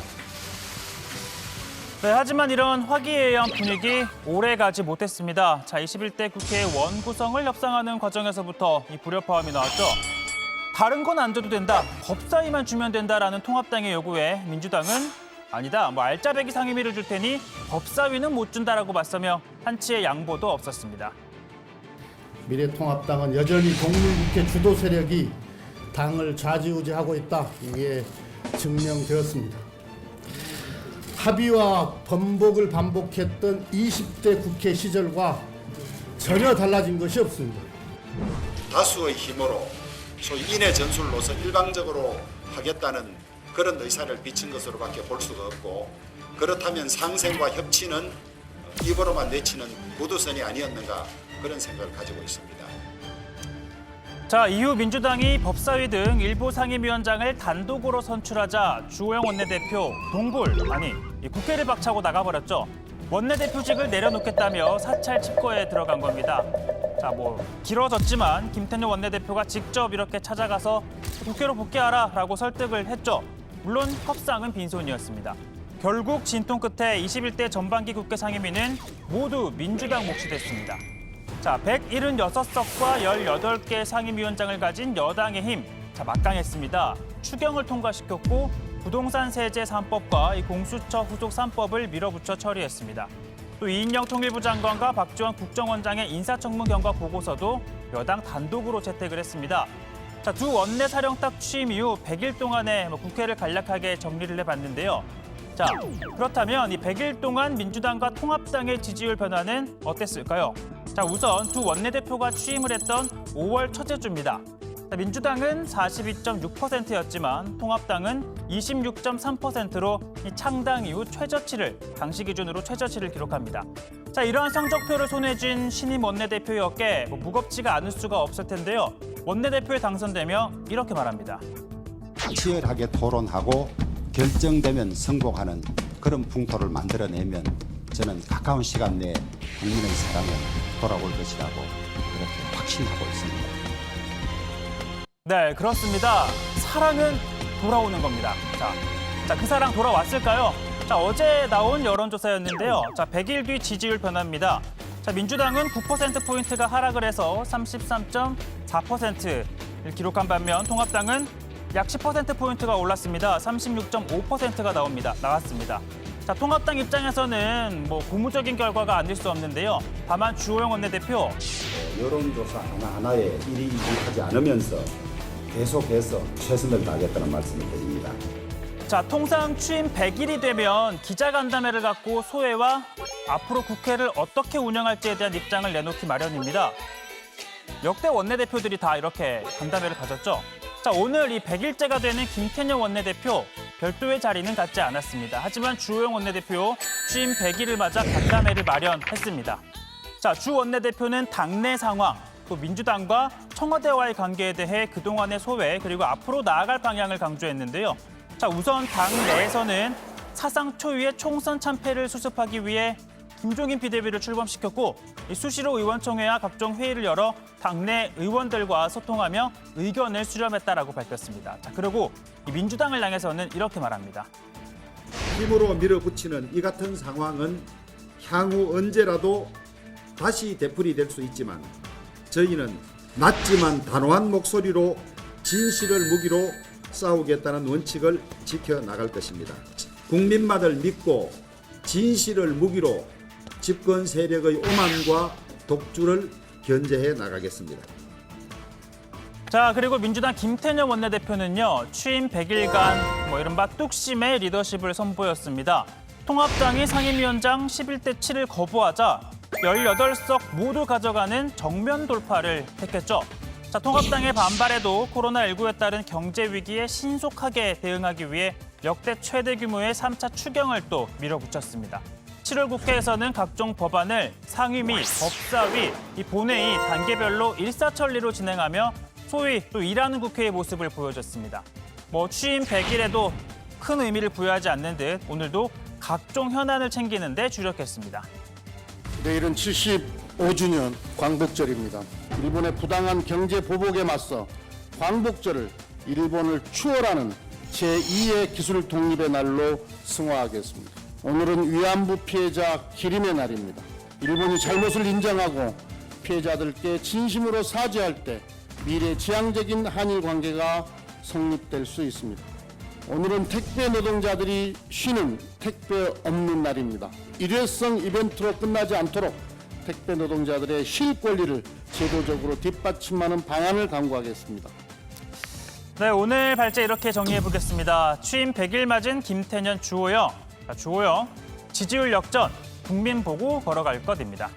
Speaker 8: 네, 하지만 이런 화기애애한 분위기 오래 가지 못했습니다. 자, 21대 국회 원구성을 협상하는 과정에서부터 이 불협화음이 나왔죠. 다른 건 안 줘도 된다, 법사위만 주면 된다라는 통합당의 요구에 민주당은 아니다, 알짜배기 상임위를 줄 테니 법사위는 못 준다라고 맞서며 한치의 양보도 없었습니다.
Speaker 12: 미래통합당은 여전히 독립국회 주도 세력이 당을 좌지우지하고 있다. 이게 증명되었습니다. 합의와 번복을 반복했던 20대 국회 시절과 전혀 달라진 것이 없습니다.
Speaker 13: 다수의 힘으로 소위 인해 전술로서 일방적으로 하겠다는 그런 의사를 비친 것으로밖에 볼 수가 없고, 그렇다면 상생과 협치는 입으로만 내치는 구두선이 아니었는가, 그런 생각을 가지고 있습니다.
Speaker 8: 자, 이후 민주당이 법사위 등 일부 상임위원장을 단독으로 선출하자 주호영 원내대표 이 국회를 박차고 나가버렸죠. 원내대표직을 내려놓겠다며 사찰 칩거에 들어간 겁니다. 자, 길어졌지만 김태년 원내대표가 직접 이렇게 찾아가서 국회로 복귀하라라고 설득을 했죠. 물론 협상은 빈손이었습니다. 결국 진통 끝에 21대 전반기 국회 상임위는 모두 민주당 몫이 됐습니다. 자, 176석과 18개 상임위원장을 가진 여당의 힘, 막강했습니다. 추경을 통과시켰고 부동산 세제 3법과 이 공수처 후속 3법을 밀어붙여 처리했습니다. 또 이인영 통일부 장관과 박지원 국정원장의 인사청문 경과 보고서도 여당 단독으로 채택을 했습니다. 자, 두 원내 사령탑 취임 이후 100일 동안에 국회를 간략하게 정리를 해봤는데요. 자, 그렇다면 이 100일 동안 민주당과 통합당의 지지율 변화는 어땠을까요? 자, 우선 두 원내대표가 취임을 했던 5월 첫째 주입니다. 민주당은 42.6%였지만 통합당은 26.3%로 이 창당 이후 최저치를, 당시 기준으로 최저치를 기록합니다. 자, 이러한 성적표를 손에 쥔 신임 원내대표의 어깨, 무겁지가 않을 수가 없을 텐데요. 원내대표에 당선되며 이렇게 말합니다.
Speaker 13: 치열하게 토론하고 결정되면 승복하는 그런 풍토를 만들어내면 저는 가까운 시간 내에 국민의 사랑은 돌아올 것이라고 그렇게 확신하고 있습니다.
Speaker 8: 네, 그렇습니다. 사랑은 돌아오는 겁니다. 자, 그 사랑 돌아왔을까요? 자, 어제 나온 여론조사였는데요. 자, 100일 뒤 지지율 변화입니다. 자, 민주당은 9%포인트가 하락을 해서 33.4%를 기록한 반면 통합당은 약 10%포인트가 올랐습니다. 36.5%가 나왔습니다. 자, 통합당 입장에서는 고무적인 결과가 아닐 수 없는데요. 다만 주호영 원내대표,
Speaker 13: 여론조사 하나하나에 일희일비하지 않으면서 계속해서 최선을 다하겠다는 말씀을 드립니다.
Speaker 8: 자, 통상 취임 100일이 되면 기자간담회를 갖고 소회와 앞으로 국회를 어떻게 운영할지에 대한 입장을 내놓기 마련입니다. 역대 원내대표들이 다 이렇게 간담회를 가졌죠. 자, 오늘 이 100일째가 되는 김태년 원내대표, 별도의 자리는 갖지 않았습니다. 하지만 주호영 원내대표 취임 100일을 맞아 간담회를 마련했습니다. 자, 주 원내대표는 당내 상황, 또 민주당과 청와대와의 관계에 대해 그동안의 소회, 그리고 앞으로 나아갈 방향을 강조했는데요. 자, 우선 당 내에서는 사상 초유의 총선 참패를 수습하기 위해 김종인 비대위를 출범시켰고, 수시로 의원총회와 각종 회의를 열어 당내 의원들과 소통하며 의견을 수렴했다라고 밝혔습니다. 자, 그리고 민주당을 향해서는 이렇게 말합니다.
Speaker 13: 힘으로 밀어붙이는 이 같은 상황은 향후 언제라도 다시 되풀이될 수 있지만 저희는 낮지만 단호한 목소리로 진실을 무기로 싸우겠다는 원칙을 지켜나갈 것입니다. 국민만을 믿고 진실을 무기로 집권 세력의 오만과 독주를 견제해 나가겠습니다.
Speaker 8: 자, 그리고 민주당 김태년 원내대표는요, 취임 100일간 이른바 뚝심의 리더십을 선보였습니다. 통합당이 상임위원장 11대 7을 거부하자 18석 모두 가져가는 정면 돌파를 택했죠. 자, 통합당의 반발에도 코로나19에 따른 경제 위기에 신속하게 대응하기 위해 역대 최대 규모의 3차 추경을 또 밀어붙였습니다. 7월 국회에서는 각종 법안을 상임위, 법사위, 이 본회의 단계별로 일사천리로 진행하며 소위 또 일하는 국회의 모습을 보여줬습니다. 취임 100일에도 큰 의미를 부여하지 않는 듯 오늘도 각종 현안을 챙기는 데 주력했습니다.
Speaker 12: 내일은 75주년 광복절입니다. 일본의 부당한 경제 보복에 맞서 광복절을 일본을 추월하는 제2의 기술 독립의 날로 승화하겠습니다. 오늘은 위안부 피해자 기림의 날입니다. 일본이 잘못을 인정하고 피해자들께 진심으로 사죄할 때 미래지향적인 한일 관계가 성립될 수 있습니다. 오늘은 택배 노동자들이 쉬는 택배 없는 날입니다. 일회성 이벤트로 끝나지 않도록 택배 노동자들의 쉴 권리를 제도적으로 뒷받침하는 방안을 강구하겠습니다.
Speaker 8: 네, 오늘 발제 이렇게 정리해 보겠습니다. 취임 100일 맞은 김태년, 주호영. 주호영, 지지율 역전, 국민 보고 걸어갈 것입니다.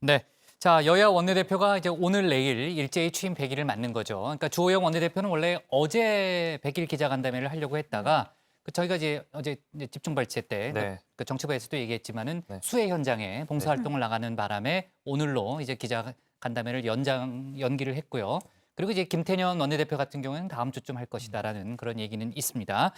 Speaker 1: 네. 자, 여야 원내대표가 이제 오늘 내일 일제히 취임 100일을 맞는 거죠. 그러니까 주호영 원내대표는 원래 어제 100일 기자간담회를 하려고 했다가 저희가 이제 어제 집중 발제 때
Speaker 7: 네.
Speaker 1: 그 정치부에서도 얘기했지만은 수해 현장에 봉사활동을 나가는 바람에 오늘로 이제 기자간담회를 연기를 했고요. 그리고 이제 김태년 원내대표 같은 경우는 다음 주쯤 할 것이다라는 그런 얘기는 있습니다.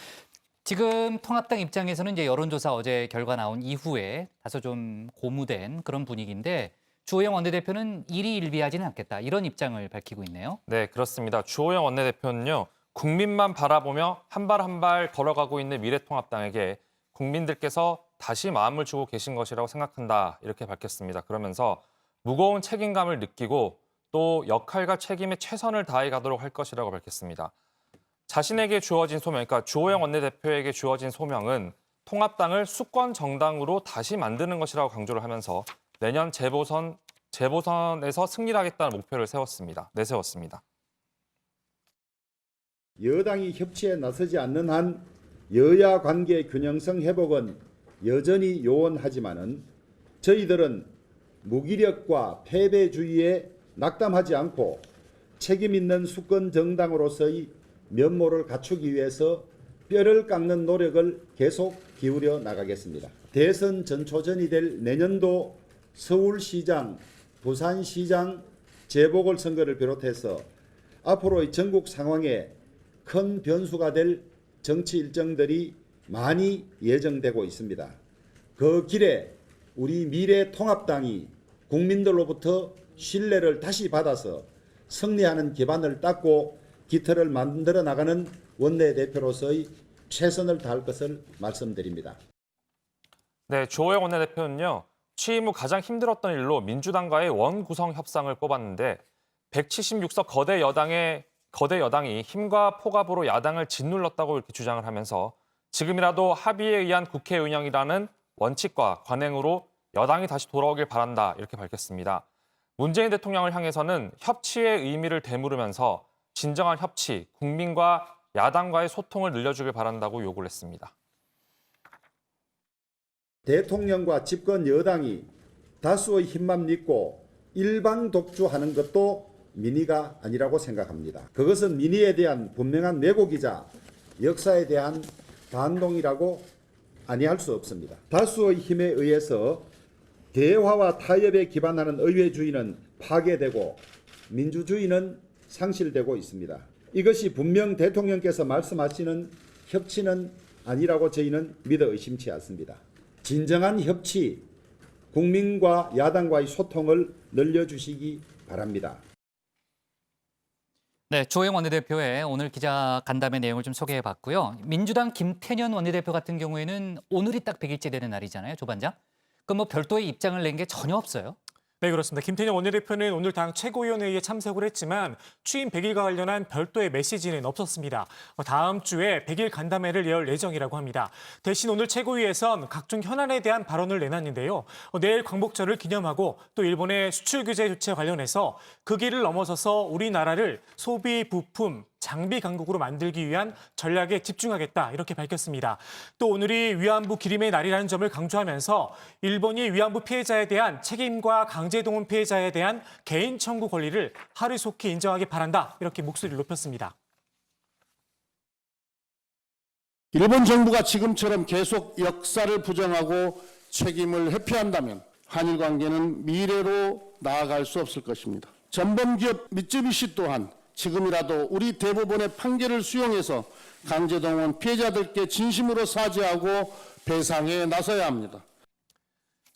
Speaker 1: 지금 통합당 입장에서는 이제 여론조사 어제 결과 나온 이후에 다소 좀 고무된 그런 분위기인데 주호영 원내대표는 일희일비하지는 않겠다 이런 입장을 밝히고 있네요.
Speaker 7: 네, 그렇습니다. 주호영 원내대표는요. 국민만 바라보며 한 발 한 발 걸어가고 있는 미래통합당에게 국민들께서 다시 마음을 주고 계신 것이라고 생각한다 이렇게 밝혔습니다. 그러면서 무거운 책임감을 느끼고 또 역할과 책임에 최선을 다해 가도록 할 것이라고 밝혔습니다. 자신에게 주어진 소명, 그러니까 주호영 원내대표에게 주어진 소명은 통합당을 수권 정당으로 다시 만드는 것이라고 강조를 하면서 내년 재보선에서 승리를 하겠다는 목표를 내세웠습니다.
Speaker 13: 여당이 협치에 나서지 않는 한 여야 관계 균형성 회복은 여전히 요원하지만은 저희들은 무기력과 패배주의에 낙담하지 않고 책임 있는 수권 정당으로서의 면모를 갖추기 위해서 뼈를 깎는 노력을 계속 기울여 나가겠습니다. 대선 전초전이 될 내년도 서울시장, 부산시장 재보궐선거를 비롯해서 앞으로의 전국 상황에 큰 변수가 될 정치 일정들이 많이 예정되고 있습니다. 그 길에 우리 미래통합당이 국민들로부터 신뢰를 다시 받아서 승리하는 기반을 닦고 기틀을 만들어 나가는 원내대표로서의 최선을 다할 것을 말씀드립니다.
Speaker 7: 네, 주호영 원내대표는요. 취임 후 가장 힘들었던 일로 민주당과의 원구성 협상을 꼽았는데 176석 거대 여당이 힘과 포갑으로 야당을 짓눌렀다고 이렇게 주장을 하면서 지금이라도 합의에 의한 국회 운영이라는 원칙과 관행으로 여당이 다시 돌아오길 바란다 이렇게 밝혔습니다. 문재인 대통령을 향해서는 협치의 의미를 되물으면서 진정한 협치, 국민과 야당과의 소통을 늘려주길 바란다고 요구를 했습니다.
Speaker 13: 대통령과 집권 여당이 다수의 힘만 믿고 일방 독주하는 것도 민의가 아니라고 생각합니다. 그것은 민의에 대한 분명한 왜곡이자 역사에 대한 반동이라고 아니할 수 없습니다. 다수의 힘에 의해서 대화와 타협에 기반하는 의회주의는 파괴되고 민주주의는 상실되고 있습니다. 이것이 분명 대통령께서 말씀하시는 협치는 아니라고 저희는 믿어 의심치 않습니다. 진정한 협치, 국민과 야당과의 소통을 늘려주시기 바랍니다.
Speaker 1: 네, 주호영 원내대표의 오늘 기자간담회 내용을 좀 소개해봤고요. 민주당 김태년 원내대표 같은 경우에는 오늘이 딱 100일째 되는 날이잖아요, 조반장. 그럼 뭐 별도의 입장을 낸 게 전혀 없어요?
Speaker 2: 네, 그렇습니다. 김태년 원내대표는 오늘 당 최고위원회에 참석을 했지만 취임 100일과 관련한 별도의 메시지는 없었습니다. 다음 주에 100일 간담회를 열 예정이라고 합니다. 대신 오늘 최고위에선 각종 현안에 대한 발언을 내놨는데요. 내일 광복절을 기념하고 또 일본의 수출 규제 조치에 관련해서 그 길을 넘어서서 우리나라를 소비, 부품, 장비 강국으로 만들기 위한 전략에 집중하겠다 이렇게 밝혔습니다. 또 오늘이 위안부 기림의 날이라는 점을 강조하면서 일본이 위안부 피해자에 대한 책임과 강제동원 피해자에 대한 개인 청구 권리를 하루속히 인정하기 바란다 이렇게 목소리를 높였습니다.
Speaker 12: 일본 정부가 지금처럼 계속 역사를 부정하고 책임을 회피한다면 한일 관계는 미래로 나아갈 수 없을 것입니다. 전범기업 미쯔비시 또한 지금이라도 우리 대법원의 판결을 수용해서 강제동원 피해자들께 진심으로 사죄하고 배상에 나서야 합니다.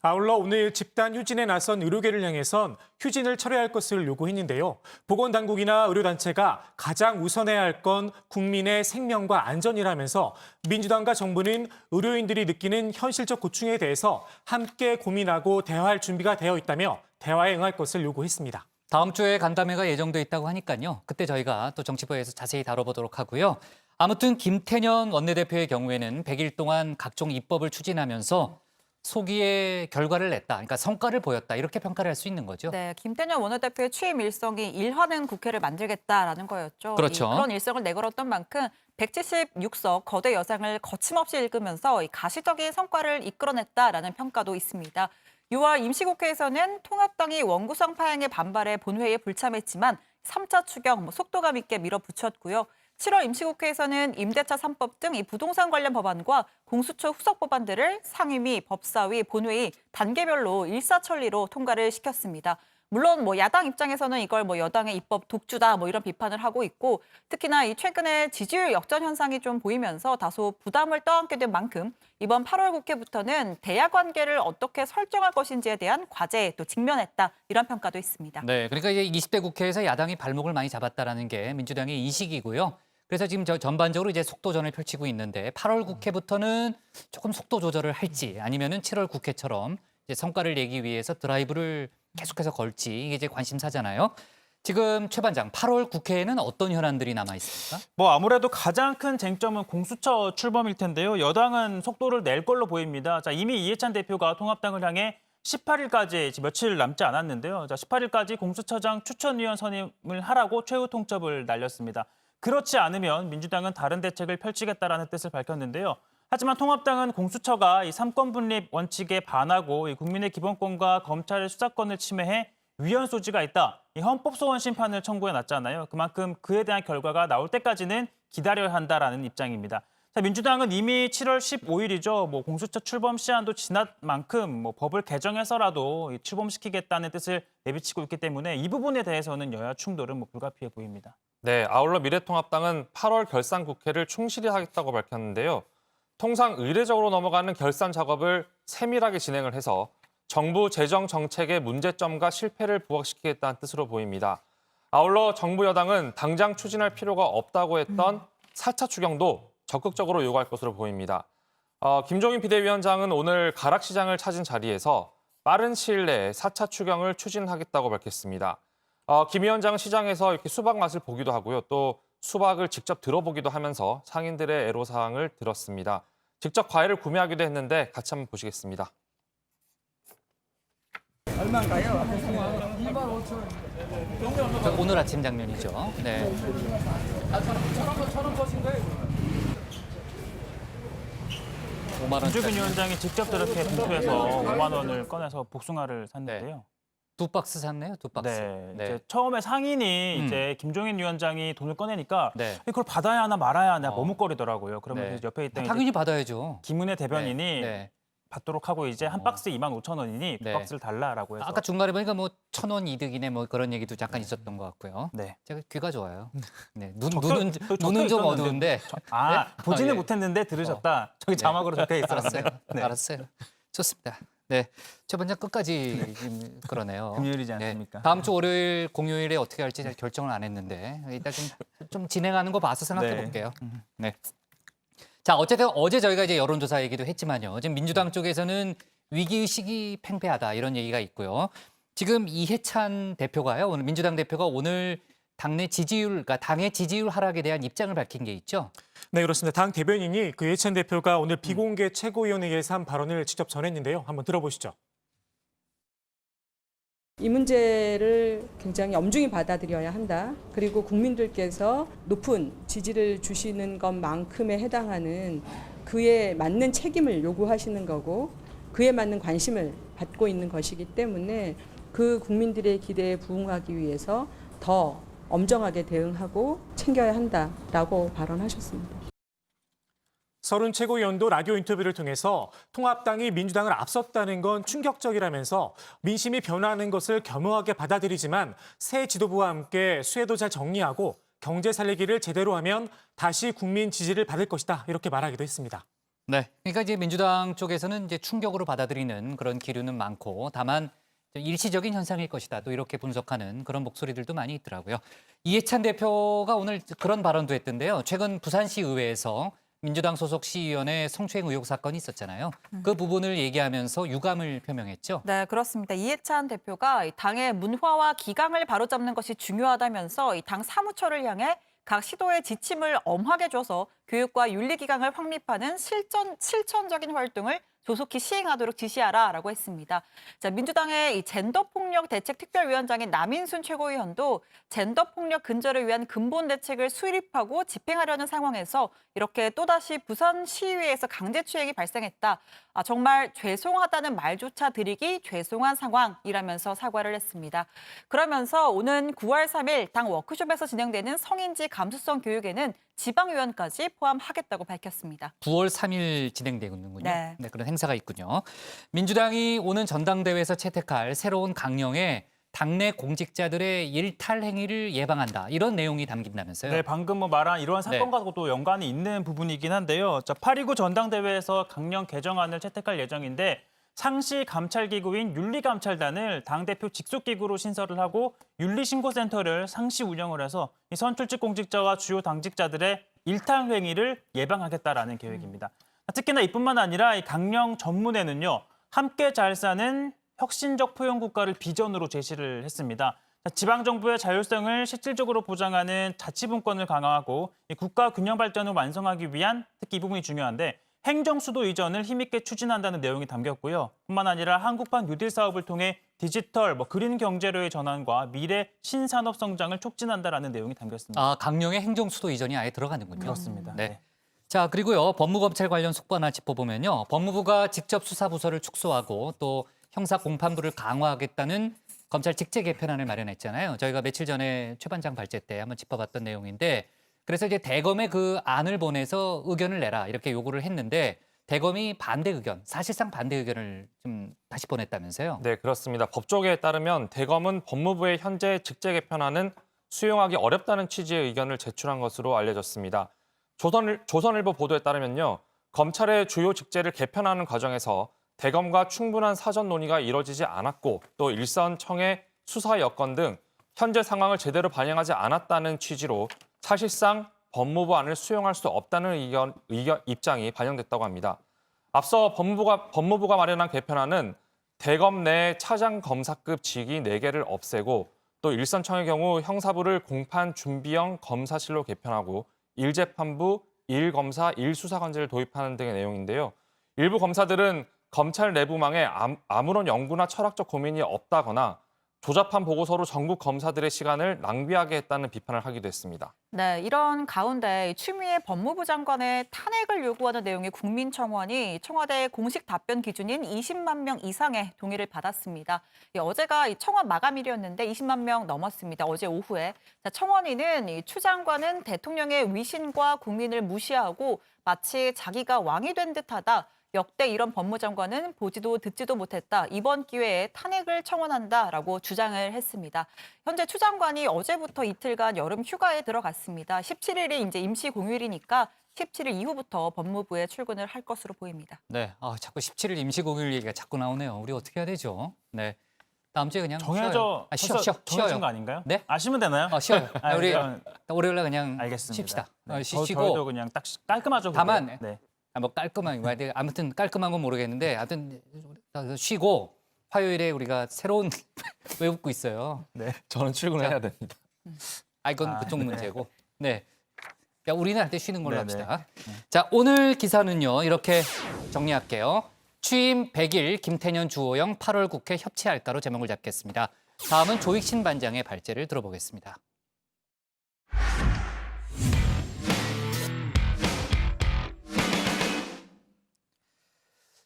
Speaker 2: 아울러 오늘 집단 휴진에 나선 의료계를 향해선 휴진을 철회할 것을 요구했는데요. 보건당국이나 의료단체가 가장 우선해야 할 건 국민의 생명과 안전이라면서 민주당과 정부는 의료인들이 느끼는 현실적 고충에 대해서 함께 고민하고 대화할 준비가 되어 있다며 대화에 응할 것을 요구했습니다.
Speaker 1: 다음 주에 간담회가 예정돼 있다고 하니까요. 그때 저희가 또 정치부에서 자세히 다뤄보도록 하고요. 아무튼 김태년 원내대표의 경우에는 100일 동안 각종 입법을 추진하면서 소기의 결과를 냈다. 그러니까 성과를 보였다. 이렇게 평가를 할 수 있는 거죠.
Speaker 3: 네, 김태년 원내대표의 취임 일성이 일하는 국회를 만들겠다라는 거였죠.
Speaker 1: 그렇죠.
Speaker 3: 그런 일성을 내걸었던 만큼 176석 거대 여상을 거침없이 읽으면서 가시적인 성과를 이끌어냈다라는 평가도 있습니다. 6월 임시국회에서는 통합당이 원구성 파행에 반발해 본회의에 불참했지만 3차 추경 속도감 있게 밀어붙였고요. 7월 임시국회에서는 임대차 3법 등 이 부동산 관련 법안과 공수처 후속 법안들을 상임위, 법사위, 본회의 단계별로 일사천리로 통과를 시켰습니다. 물론 야당 입장에서는 이걸 여당의 입법 독주다 이런 비판을 하고 있고, 특히나 이 최근에 지지율 역전 현상이 좀 보이면서 다소 부담을 떠안게 된 만큼 이번 8월 국회부터는 대야 관계를 어떻게 설정할 것인지에 대한 과제에 또 직면했다, 이런 평가도 있습니다.
Speaker 1: 네, 그러니까 이제 20대 국회에서 야당이 발목을 많이 잡았다라는 게 민주당의 인식이고요. 그래서 지금 전반적으로 이제 속도전을 펼치고 있는데 8월 국회부터는 조금 속도 조절을 할지 아니면은 7월 국회처럼 이제 성과를 내기 위해서 드라이브를 계속해서 걸지, 이게 이제 관심사잖아요. 지금 최 반장, 8월 국회에는 어떤 현안들이 남아 있습니까?
Speaker 8: 아무래도 가장 큰 쟁점은 공수처 출범일 텐데요. 여당은 속도를 낼 걸로 보입니다. 자, 이미 이해찬 대표가 통합당을 향해 18일까지 며칠 남지 않았는데요. 자, 18일까지 공수처장 추천위원 선임을 하라고 최후 통첩을 날렸습니다. 그렇지 않으면 민주당은 다른 대책을 펼치겠다라는 뜻을 밝혔는데요. 하지만 통합당은 공수처가 이 삼권 분립 원칙에 반하고 이 국민의 기본권과 검찰의 수사권을 침해해 위헌 소지가 있다. 이 헌법 소원 심판을 청구해 놨잖아요. 그만큼 그에 대한 결과가 나올 때까지는 기다려야 한다라는 입장입니다. 자, 민주당은 이미 7월 15일이죠. 공수처 출범 시한도 지난 만큼 법을 개정해서라도 출범시키겠다는 뜻을 내비치고 있기 때문에 이 부분에 대해서는 여야 충돌은 불가피해 보입니다.
Speaker 7: 네, 아울러 미래통합당은 8월 결산 국회를 충실히 하겠다고 밝혔는데요. 통상 의례적으로 넘어가는 결산 작업을 세밀하게 진행을 해서 정부 재정 정책의 문제점과 실패를 부각시키겠다는 뜻으로 보입니다. 아울러 정부 여당은 당장 추진할 필요가 없다고 했던 4차 추경도 적극적으로 요구할 것으로 보입니다. 김종인 비대위원장은 오늘 가락시장을 찾은 자리에서 빠른 시일 내에 4차 추경을 추진하겠다고 밝혔습니다. 김 위원장은 시장에서 이렇게 수박 맛을 보기도 하고요. 또 수박을 직접 들어보기도 하면서 상인들의 애로사항을 들었습니다. 직접 과일을 구매하기도 했는데 같이 한번 보시겠습니다.
Speaker 10: 얼마인가요?
Speaker 1: 오늘 아침 장면이죠. 네.
Speaker 8: 김종인 위원장이 직접 저렇게 봉투에서 5만 원을 꺼내서 복숭아를 샀는데요.
Speaker 1: 두 박스 샀네요, 두 박스.
Speaker 8: 네. 이제 처음에 상인이 이제 김종인 위원장이 돈을 꺼내니까
Speaker 1: 네.
Speaker 8: 그걸 받아야 하나 말아야 하나 머뭇거리더라고요. 그러면
Speaker 1: 네.
Speaker 8: 옆에 있던
Speaker 1: 당연히 받아야죠.
Speaker 8: 김은혜 대변인이
Speaker 1: 네.
Speaker 8: 받도록 하고 이제 한 박스 25,000원이니 두
Speaker 1: 네.
Speaker 8: 박스를 달라라고 해서.
Speaker 1: 아까 중간에 보니까 1,000원 이득이네 그런 얘기도 잠깐 있었던 것 같고요.
Speaker 8: 네.
Speaker 1: 제가 귀가 좋아요. 네.
Speaker 8: 적혀
Speaker 1: 눈은 좀
Speaker 8: 있었는데.
Speaker 1: 어두운데.
Speaker 8: 보지는
Speaker 1: 예.
Speaker 8: 못했는데 들으셨다. 저기 자막으로 적혀 있었어요. 네.
Speaker 1: 알았어요. 좋습니다. 네, 최 반장 끝까지 지금 그러네요.
Speaker 8: 금요일이지 않습니까?
Speaker 1: 네. 다음 주 월요일, 공휴일에 어떻게 할지 잘 결정을 안 했는데 일단 좀 진행하는 거 봐서 생각해 볼게요. 네. 자, 어쨌든 어제 저희가 이제 여론조사 얘기도 했지만요. 지금 민주당 쪽에서는 위기의식이 팽배하다 이런 얘기가 있고요. 지금 이해찬 대표가요, 오늘 민주당 대표가 오늘 당내 지지율, 그러니까 당의 지지율 하락에 대한 입장을 밝힌 게 있죠.
Speaker 2: 네, 그렇습니다. 당 대변인이 이해찬 대표가 오늘 비공개 최고위원회에서 한 발언을 직접 전했는데요. 한번 들어보시죠.
Speaker 14: 이 문제를 굉장히 엄중히 받아들여야 한다. 그리고 국민들께서 높은 지지를 주시는 것만큼에 해당하는 그에 맞는 책임을 요구하시는 거고 그에 맞는 관심을 받고 있는 것이기 때문에 그 국민들의 기대에 부응하기 위해서 더 엄정하게 대응하고 챙겨야 한다라고 발언하셨습니다.
Speaker 2: 서른 최고위원도 라디오 인터뷰를 통해서 통합당이 민주당을 앞섰다는 건 충격적이라면서 민심이 변화하는 것을 겸허하게 받아들이지만 새 지도부와 함께 수혜도 잘 정리하고 경제 살리기를 제대로 하면 다시 국민 지지를 받을 것이다, 이렇게 말하기도 했습니다.
Speaker 1: 네, 그러니까 이제 민주당 쪽에서는 이제 충격으로 받아들이는 그런 기류는 많고 다만 일시적인 현상일 것이다, 또 이렇게 분석하는 그런 목소리들도 많이 있더라고요. 이해찬 대표가 오늘 그런 발언도 했던데요. 최근 부산시 의회에서 민주당 소속 시의원의 성추행 의혹 사건이 있었잖아요. 그 부분을 얘기하면서 유감을 표명했죠.
Speaker 3: 네, 그렇습니다. 이해찬 대표가 이 당의 문화와 기강을 바로잡는 것이 중요하다면서 이 당 사무처를 향해 각 시도의 지침을 엄하게 줘서 교육과 윤리기강을 확립하는 실천적인 활동을 조속히 시행하도록 지시하라라고 했습니다. 자, 민주당의 이 젠더폭력 대책특별위원장인 남인순 최고위원도 젠더폭력 근절을 위한 근본 대책을 수립하고 집행하려는 상황에서 이렇게 또다시 부산 시의회에서 강제추행이 발생했다. 정말 죄송하다는 말조차 드리기 죄송한 상황이라면서 사과를 했습니다. 그러면서 오는 9월 3일 당 워크숍에서 진행되는 성인지 감수성 교육에는 지방의원까지 포함하겠다고 밝혔습니다.
Speaker 1: 9월 3일 진행되는군요.
Speaker 3: 네.
Speaker 1: 그런 행사가 있군요. 민주당이 오는 전당대회에서 채택할 새로운 강령에 당내 공직자들의 일탈 행위를 예방한다. 이런 내용이 담긴다면서요.
Speaker 8: 네, 방금 말한 이러한 사건과도 연관이 있는 부분이긴 한데요. 8.29 전당대회에서 강령 개정안을 채택할 예정인데 상시 감찰기구인 윤리감찰단을 당대표 직속기구로 신설을 하고 윤리신고센터를 상시 운영을 해서 이 선출직 공직자와 주요 당직자들의 일탈 행위를 예방하겠다라는 계획입니다. 특히나 이뿐만 아니라 이 강령 전문에는요. 함께 잘 사는 혁신적 포용국가를 비전으로 제시를 했습니다. 지방정부의 자율성을 실질적으로 보장하는 자치분권을 강화하고 국가 균형 발전을 완성하기 위한 특히 이 부분이 중요한데 행정수도 이전을 힘있게 추진한다는 내용이 담겼고요. 뿐만 아니라 한국판 뉴딜 사업을 통해 디지털, 그린 경제로의 전환과 미래 신산업 성장을 촉진한다라는 내용이 담겼습니다.
Speaker 1: 강령의 행정수도 이전이 아예 들어가는군요.
Speaker 8: 그렇습니다.
Speaker 1: 네. 자, 그리고요. 법무검찰 관련 속보 하나 짚어보면요. 법무부가 직접 수사부서를 축소하고 또 형사 공판부를 강화하겠다는 검찰 직제 개편안을 마련했잖아요. 저희가 며칠 전에 최 반장 발제 때 한번 짚어봤던 내용인데 그래서 이제 대검에 그 안을 보내서 의견을 내라 이렇게 요구를 했는데 대검이 반대 의견, 사실상 반대 의견을 좀 다시 보냈다면서요?
Speaker 7: 네, 그렇습니다. 법조계에 따르면 대검은 법무부의 현재 직제 개편안은 수용하기 어렵다는 취지의 의견을 제출한 것으로 알려졌습니다. 조선일보 보도에 따르면요. 검찰의 주요 직제를 개편하는 과정에서 대검과 충분한 사전 논의가 이뤄지지 않았고 또 일선청의 수사 여건 등 현재 상황을 제대로 반영하지 않았다는 취지로 사실상 법무부 안을 수용할 수 없다는 입장이 반영됐다고 합니다. 앞서 법무부가 마련한 개편안은 대검 내 차장 검사급 직위 4개를 없애고 또 일선청의 경우 형사부를 공판 준비형 검사실로 개편하고 1재판부, 1검사, 1수사관제를 도입하는 등의 내용인데요. 일부 검사들은 검찰 내부망에 아무런 연구나 철학적 고민이 없다거나 조잡한 보고서로 전국 검사들의 시간을 낭비하게 했다는 비판을 하기도 했습니다.
Speaker 3: 네, 이런 가운데 추미애 법무부 장관의 탄핵을 요구하는 내용의 국민청원이 청와대 공식 답변 기준인 20만 명 이상의 동의를 받았습니다. 어제가 청원 마감일이었는데 20만 명 넘었습니다. 어제 오후에. 청원인은 추 장관은 대통령의 위신과 국민을 무시하고 마치 자기가 왕이 된 듯하다. 역대 이런 법무장관은 보지도 듣지도 못했다. 이번 기회에 탄핵을 청원한다라고 주장을 했습니다. 현재 추 장관이 어제부터 이틀간 여름 휴가에 들어갔습니다. 17일이 이제 임시 공휴일이니까 17일 이후부터 법무부에 출근을 할 것으로 보입니다.
Speaker 1: 네, 자꾸 17일 임시 공휴일 얘기가 자꾸 나오네요. 우리 어떻게 해야 되죠? 네, 다음 주에 그냥
Speaker 8: 정해져 정해진 거 아닌가요?
Speaker 1: 네?
Speaker 8: 아시면 되나요?
Speaker 1: 쉬어요. 우리 월요일에 그냥
Speaker 8: 알겠습니다.
Speaker 1: 쉽시다.
Speaker 8: 네,
Speaker 1: 쉬고
Speaker 8: 저희도 그냥 딱 깔끔하죠.
Speaker 1: 다만
Speaker 8: 네.
Speaker 1: 뭐 깔끔한 아무튼 깔끔한 건 모르겠는데 하여튼 쉬고 화요일에 우리가 새로운 왜 웃고 있어요?
Speaker 7: 네, 저는 출근해야 됩니다.
Speaker 1: 이건 그쪽 문제고. 네. 야, 우리는 할 때 쉬는 걸로
Speaker 8: 네네.
Speaker 1: 합시다. 자, 오늘 기사는요. 이렇게 정리할게요. 취임 100일 김태년 주호영 8월 국회 협치할까로 제목을 잡겠습니다. 다음은 조익신 반장의 발제를 들어보겠습니다.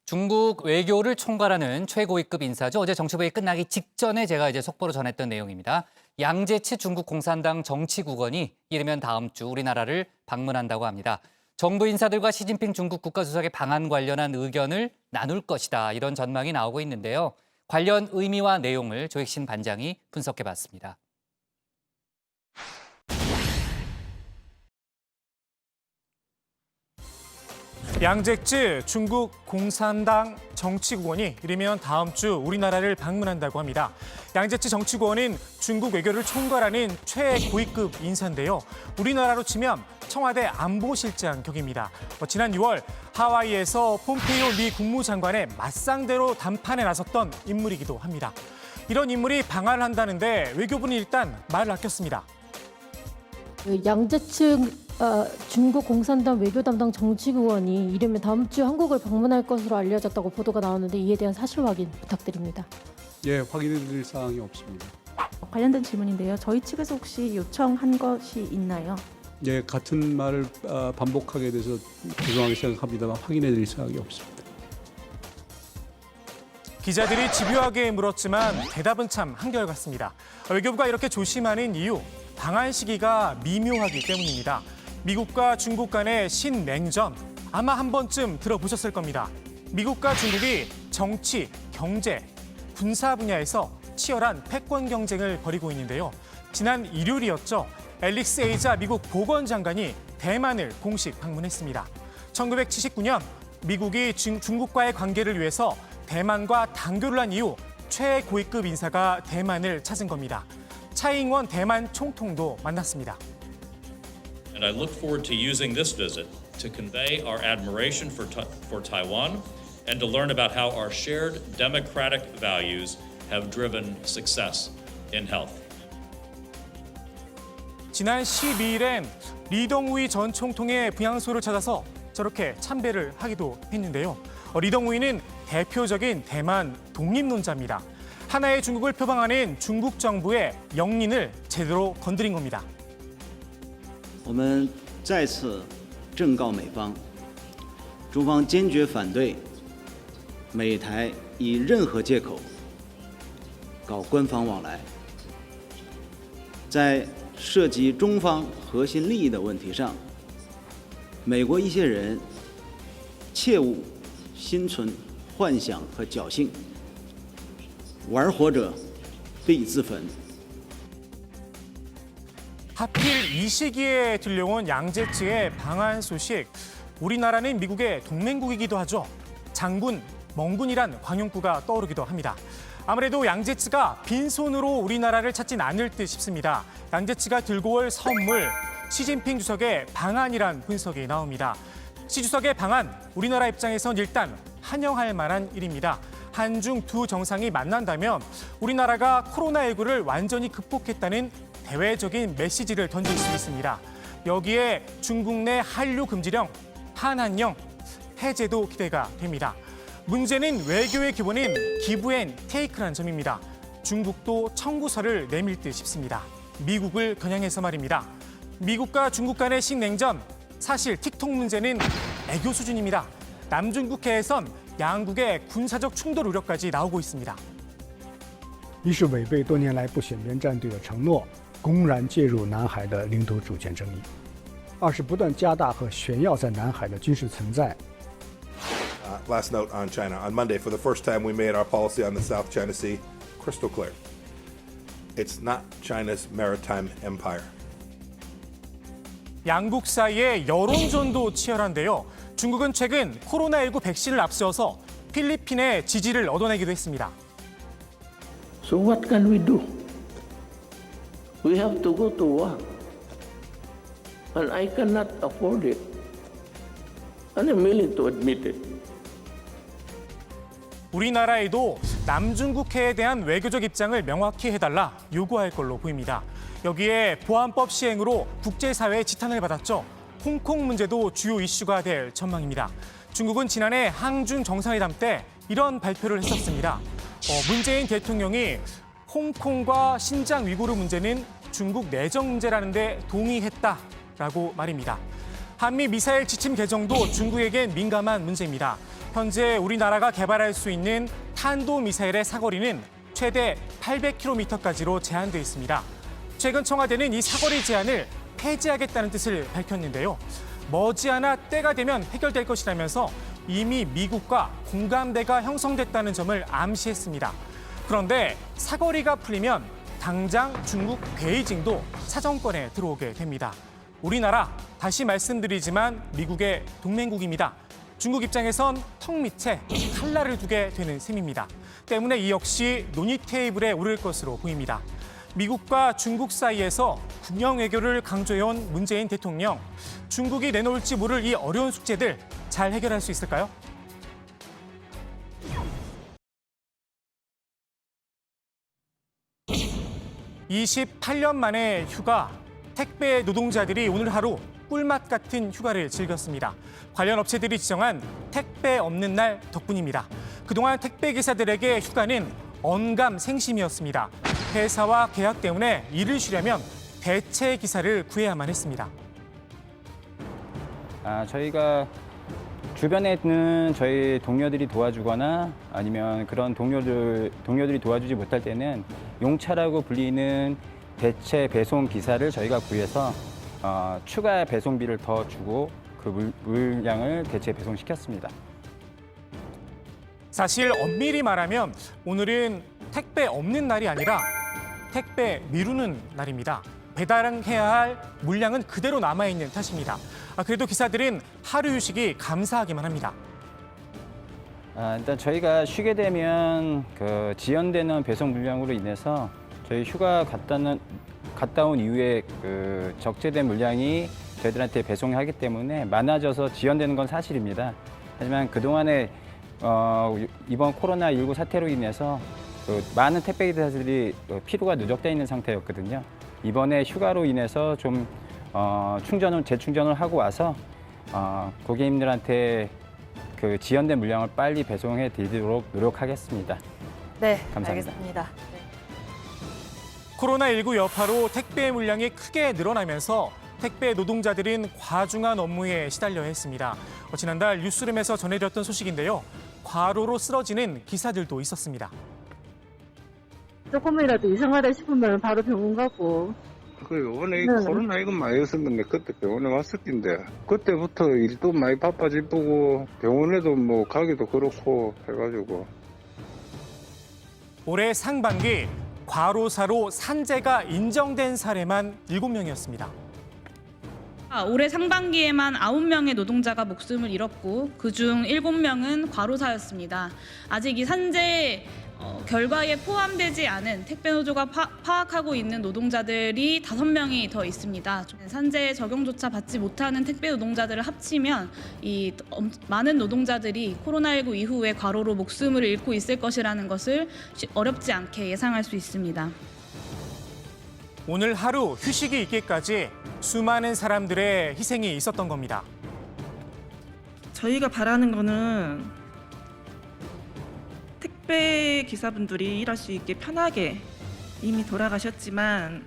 Speaker 1: 중국 외교를 총괄하는 최고위급 인사죠. 어제 정치부회 끝나기 직전에 제가 이제 속보로 전했던 내용입니다. 양재치 중국 공산당 정치국원이 이르면 다음 주 우리나라를 방문한다고 합니다. 정부 인사들과 시진핑 중국 국가주석의 방한 관련한 의견을 나눌 것이다. 이런 전망이 나오고 있는데요. 관련 의미와 내용을 조익신 반장이 분석해봤습니다.
Speaker 2: 양제츠 중국 공산당 정치국원이 이르면 다음 주 우리나라를 방문한다고 합니다. 양제츠 정치국원은 중국 외교를 총괄하는 최고위급 인사인데요. 우리나라로 치면 청와대 안보실장 격입니다. 지난 6월 하와이에서 폼페이오 미 국무장관의 맞상대로 담판에 나섰던 인물이기도 합니다. 이런 인물이 방한을 한다는데 외교부는 일단 말을 아꼈습니다.
Speaker 15: 양제츠 중국 공산당 외교 담당 정치국원이 이르면 다음 주 한국을 방문할 것으로 알려졌다고 보도가 나오는데 이에 대한 사실 확인 부탁드립니다.
Speaker 16: 예, 확인해드릴 사항이 없습니다.
Speaker 17: 관련된 질문인데요. 저희 측에서 혹시 요청한 것이 있나요?
Speaker 16: 예, 같은 말을 반복하게 돼서 죄송하게 생각합니다만 확인해드릴 사항이 없습니다.
Speaker 2: 기자들이 집요하게 물었지만 대답은 참 한결같습니다. 외교부가 이렇게 조심하는 이유, 방한 시기가 미묘하기 때문입니다. 미국과 중국 간의 신냉전, 아마 한 번쯤 들어보셨을 겁니다. 미국과 중국이 정치, 경제, 군사 분야에서 치열한 패권 경쟁을 벌이고 있는데요. 지난 일요일이었죠. 앨릭스 에이자 미국 보건장관이 대만을 공식 방문했습니다. 1979년 미국이 중국과의 관계를 위해서 대만과 단교를 한 이후 최고위급 인사가 대만을 찾은 겁니다. 차이잉원 대만 총통도 만났습니다.
Speaker 18: And I look forward to using this visit to convey our admiration for Taiwan and to learn about how our shared democratic values have driven success in health.
Speaker 2: 지난 12일엔 리덩우이 전 총통의 부양소를 찾아서 저렇게 참배를 하기도 했는데요. 리덩우이는 대표적인 대만 독립론자입니다. 하나의 중국을 표방하는 중국 정부의 영린을 제대로 건드린 겁니다.
Speaker 19: 我们再次正告美方，中方坚决反对美台以任何借口搞官方往来，在涉及中方核心利益的问题上，美国一些人切勿心存幻想和侥幸，玩火者必自焚。
Speaker 2: 하필 이 시기에 들려온 양제츠의 방한 소식. 우리나라는 미국의 동맹국이기도 하죠. 장군, 멍군이란 관용구가 떠오르기도 합니다. 아무래도 양제츠가 빈손으로 우리나라를 찾진 않을 듯 싶습니다. 양제츠가 들고 올 선물, 시진핑 주석의 방한이란 분석이 나옵니다. 시 주석의 방한, 우리나라 입장에선 일단 환영할 만한 일입니다. 한중 두 정상이 만난다면 우리나라가 코로나19를 완전히 극복했다는 대외적인 메시지를 던질 수 있습니다. 여기에 중국 내 한류 금지령, 한한령 해제도 기대가 됩니다. 문제는 외교의 기본인 기브 앤 테이크란 점입니다. 중국도 청구서를 내밀 듯 싶습니다. 미국을 겨냥해서 말입니다. 미국과 중국 간의 신냉전, 사실 틱톡 문제는 애교 수준입니다. 남중국해에선 양국의 군사적 충돌 우려까지 나오고 있습니다.
Speaker 20: 一是违背多年来不选边站队的承诺，公然介入南海的领土主权争议；二是不断加大和炫耀在南海的军事存在。
Speaker 21: Last note on China. On Monday, for the first time, we made our policy on the South China Sea crystal clear. It's not China's maritime empire.
Speaker 2: 양국 사이의 여론전도 치열한데요. 중국은 최근 코로나19 백신을 앞세워서 필리핀의 지지를 얻어내기도 했습니다.
Speaker 22: So what can we do? We have to go to war. And I cannot afford it. And I'm willing to admit it.
Speaker 2: 우리나라에도 남중국해에 대한 외교적 입장을 명확히 해달라 요구할 걸로 보입니다. 여기에 보안법 시행으로 국제사회의 지탄을 받았죠. 홍콩 문제도 주요 이슈가 될 전망입니다. 중국은 지난해 항중 정상회담 때 이런 발표를 했었습니다. 문재인 대통령이 홍콩과 신장 위구르 문제는 중국 내정 문제라는 데 동의했다라고 말입니다. 한미 미사일 지침 개정도 중국에겐 민감한 문제입니다. 현재 우리나라가 개발할 수 있는 탄도미사일의 사거리는 최대 800km까지로 제한돼 있습니다. 최근 청와대는 이 사거리 제한을 폐지하겠다는 뜻을 밝혔는데요. 머지않아 때가 되면 해결될 것이라면서 이미 미국과 공감대가 형성됐다는 점을 암시했습니다. 그런데 사거리가 풀리면 당장 중국 베이징도 사정권에 들어오게 됩니다. 우리나라, 다시 말씀드리지만 미국의 동맹국입니다. 중국 입장에선 턱 밑에 칼날을 두게 되는 셈입니다. 때문에 이 역시 논의 테이블에 오를 것으로 보입니다. 미국과 중국 사이에서 국영 외교를 강조해온 문재인 대통령. 중국이 내놓을지 모를 이 어려운 숙제들 잘 해결할 수 있을까요? (28년) 만에 휴가. 택배 노동자들이 오늘 하루 꿀맛 같은 휴가를 즐겼습니다. 관련 업체들이 지정한 택배 없는 날 덕분입니다. 그동안 택배 기사들에게 휴가는 언감생심이었습니다. 회사와 계약 때문에 일을 쉬려면 대체 기사를 구해야만 했습니다.
Speaker 4: 저희가 주변에 있는 저희 동료들이 도와주거나 아니면 그런 동료들이 도와주지 못할 때는 용차라고 불리는 대체 배송 기사를 저희가 구해서 추가 배송비를 더 주고 그 물량을 대체 배송시켰습니다.
Speaker 2: 사실 엄밀히 말하면 오늘은 택배 없는 날이 아니라 택배 미루는 날입니다. 배달해야 할 물량은 그대로 남아있는 탓입니다. 그래도 기사들은 하루 휴식이 감사하기만 합니다.
Speaker 4: 일단 저희가 쉬게 되면 그 지연되는 배송 물량으로 인해서 저희 휴가 갔다 온 이후에 그 적재된 물량이 저희들한테 배송하기 때문에 많아져서 지연되는 건 사실입니다. 하지만 그동안에 이번 코로나19 사태로 인해서 그 많은 택배 기사들이 피로가 누적되어 있는 상태였거든요. 이번에 휴가로 인해서 좀 재충전을 하고 와서 고객님들한테 그 지연된 물량을 빨리 배송해 드리도록 노력하겠습니다.
Speaker 3: 네,
Speaker 4: 감사합니다.
Speaker 3: 알겠습니다.
Speaker 2: 코로나19 여파로 택배 물량이 크게 늘어나면서 택배 노동자들은 과중한 업무에 시달려야 했습니다. 지난달 뉴스룸에서 전해드렸던 소식인데요. 과로로 쓰러지는 기사들도 있었습니다.
Speaker 6: 조금이라도 이상하다 싶으면 바로 병원 가고.
Speaker 23: 요번에 코로나19 많이 있었는데 그때 병원에 왔을 텐데 그때부터 일도 많이 바빠지고 병원에도 뭐 가기도 그렇고 해가지고.
Speaker 2: 올해 상반기 과로사로 산재가 인정된 사례만 7명이었습니다.
Speaker 24: 올해 상반기에만 9명의 노동자가 목숨을 잃었고 그중 7명은 과로사였습니다. 아직 이 산재 결과에 포함되지 않은 택배노조가 파악하고 있는 노동자들이 5명이 더 있습니다. 산재 적용조차 받지 못하는 택배 노동자들을 합치면 이 많은 노동자들이 코로나19 이후에 과로로 목숨을 잃고 있을 것이라는 것을 어렵지 않게 예상할 수 있습니다.
Speaker 2: 오늘 하루 휴식이 있기까지 수많은 사람들의 희생이 있었던 겁니다.
Speaker 25: 저희가 바라는 거는 택배 기사분들이 일할 수 있게 편하게 이미 돌아가셨지만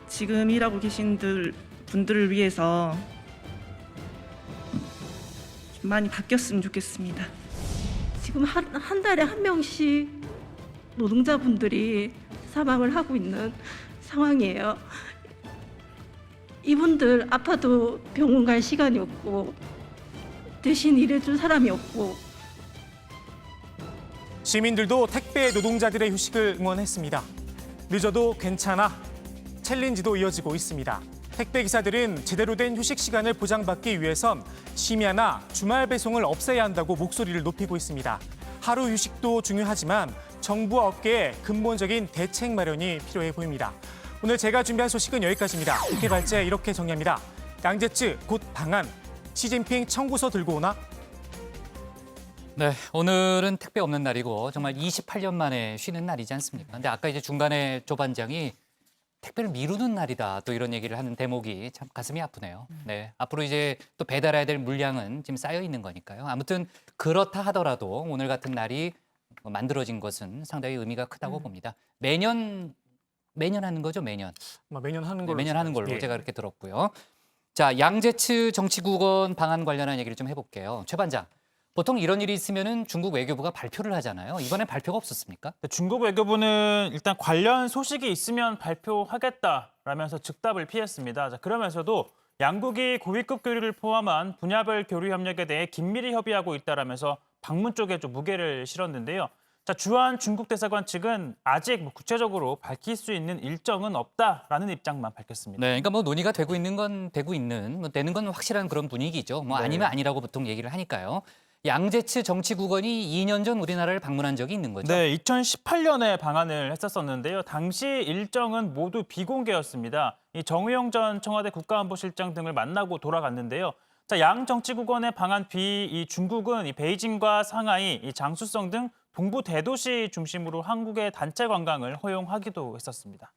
Speaker 25: 지금 일하고 계신 분들을 위해서 좀 많이 바뀌었으면 좋겠습니다.
Speaker 6: 지금 한 달에 한 명씩 노동자분들이 사망을 하고 있는 상황이에요. 이분들 아파도 병원 갈 시간이 없고 대신 일해줄 사람이 없고.
Speaker 2: 시민들도 택배 노동자들의 휴식을 응원했습니다. 늦어도 괜찮아. 챌린지도 이어지고 있습니다. 택배 기사들은 제대로 된 휴식 시간을 보장받기 위해선 심야나 주말 배송을 없애야 한다고 목소리를 높이고 있습니다. 하루 휴식도 중요하지만 정부와 업계의 근본적인 대책 마련이 필요해 보입니다. 오늘 제가 준비한 소식은 여기까지입니다. 국회 발제 이렇게 정리합니다. 양재츠 곧 방한. 시진핑 청구서 들고 오나?
Speaker 1: 네, 오늘은 택배 없는 날이고 정말 28년 만에 쉬는 날이지 않습니까? 근데 아까 이제 중간에 조 반장이 택배를 미루는 날이다 또 이런 얘기를 하는 대목이 참 가슴이 아프네요. 네, 앞으로 이제 또 배달해야 될 물량은 지금 쌓여 있는 거니까요. 아무튼 그렇다 하더라도 오늘 같은 날이 만들어진 것은 상당히 의미가 크다고 봅니다. 매년 하는 거죠, 매년.
Speaker 2: 매년 하는 걸로.
Speaker 1: 네, 매년 하는 걸로
Speaker 2: 예.
Speaker 1: 제가 그렇게 들었고요. 자, 양재츠 정치국원 방한 관련한 얘기를 좀 해볼게요. 최 반장. 보통 이런 일이 있으면은 중국 외교부가 발표를 하잖아요. 이번엔 발표가 없었습니까?
Speaker 8: 중국 외교부는 일단 관련 소식이 있으면 발표하겠다라면서 즉답을 피했습니다. 자, 그러면서도 양국이 고위급 교류를 포함한 분야별 교류 협력에 대해 긴밀히 협의하고 있다라면서 방문 쪽에 좀 무게를 실었는데요. 자, 주한 중국 대사관 측은 아직 구체적으로 밝힐 수 있는 일정은 없다라는 입장만 밝혔습니다.
Speaker 1: 네, 그러니까 뭐 논의가 되고 있는 건 되고 있는, 뭐 되는 건 확실한 그런 분위기죠. 뭐
Speaker 8: 네.
Speaker 1: 아니면 아니라고 보통 얘기를 하니까요. 양제츠 정치국원이 2년 전 우리나라를 방문한 적이 있는 거죠.
Speaker 8: 네, 2018년에 방한을 했었었는데요. 당시 일정은 모두 비공개였습니다. 이 정의용 전 청와대 국가안보실장 등을 만나고 돌아갔는데요. 자, 양 정치국원의 방한 뒤 이 중국은 이 베이징과 상하이, 이 장쑤성 등 동부 대도시 중심으로 한국의 단체 관광을 허용하기도 했었습니다.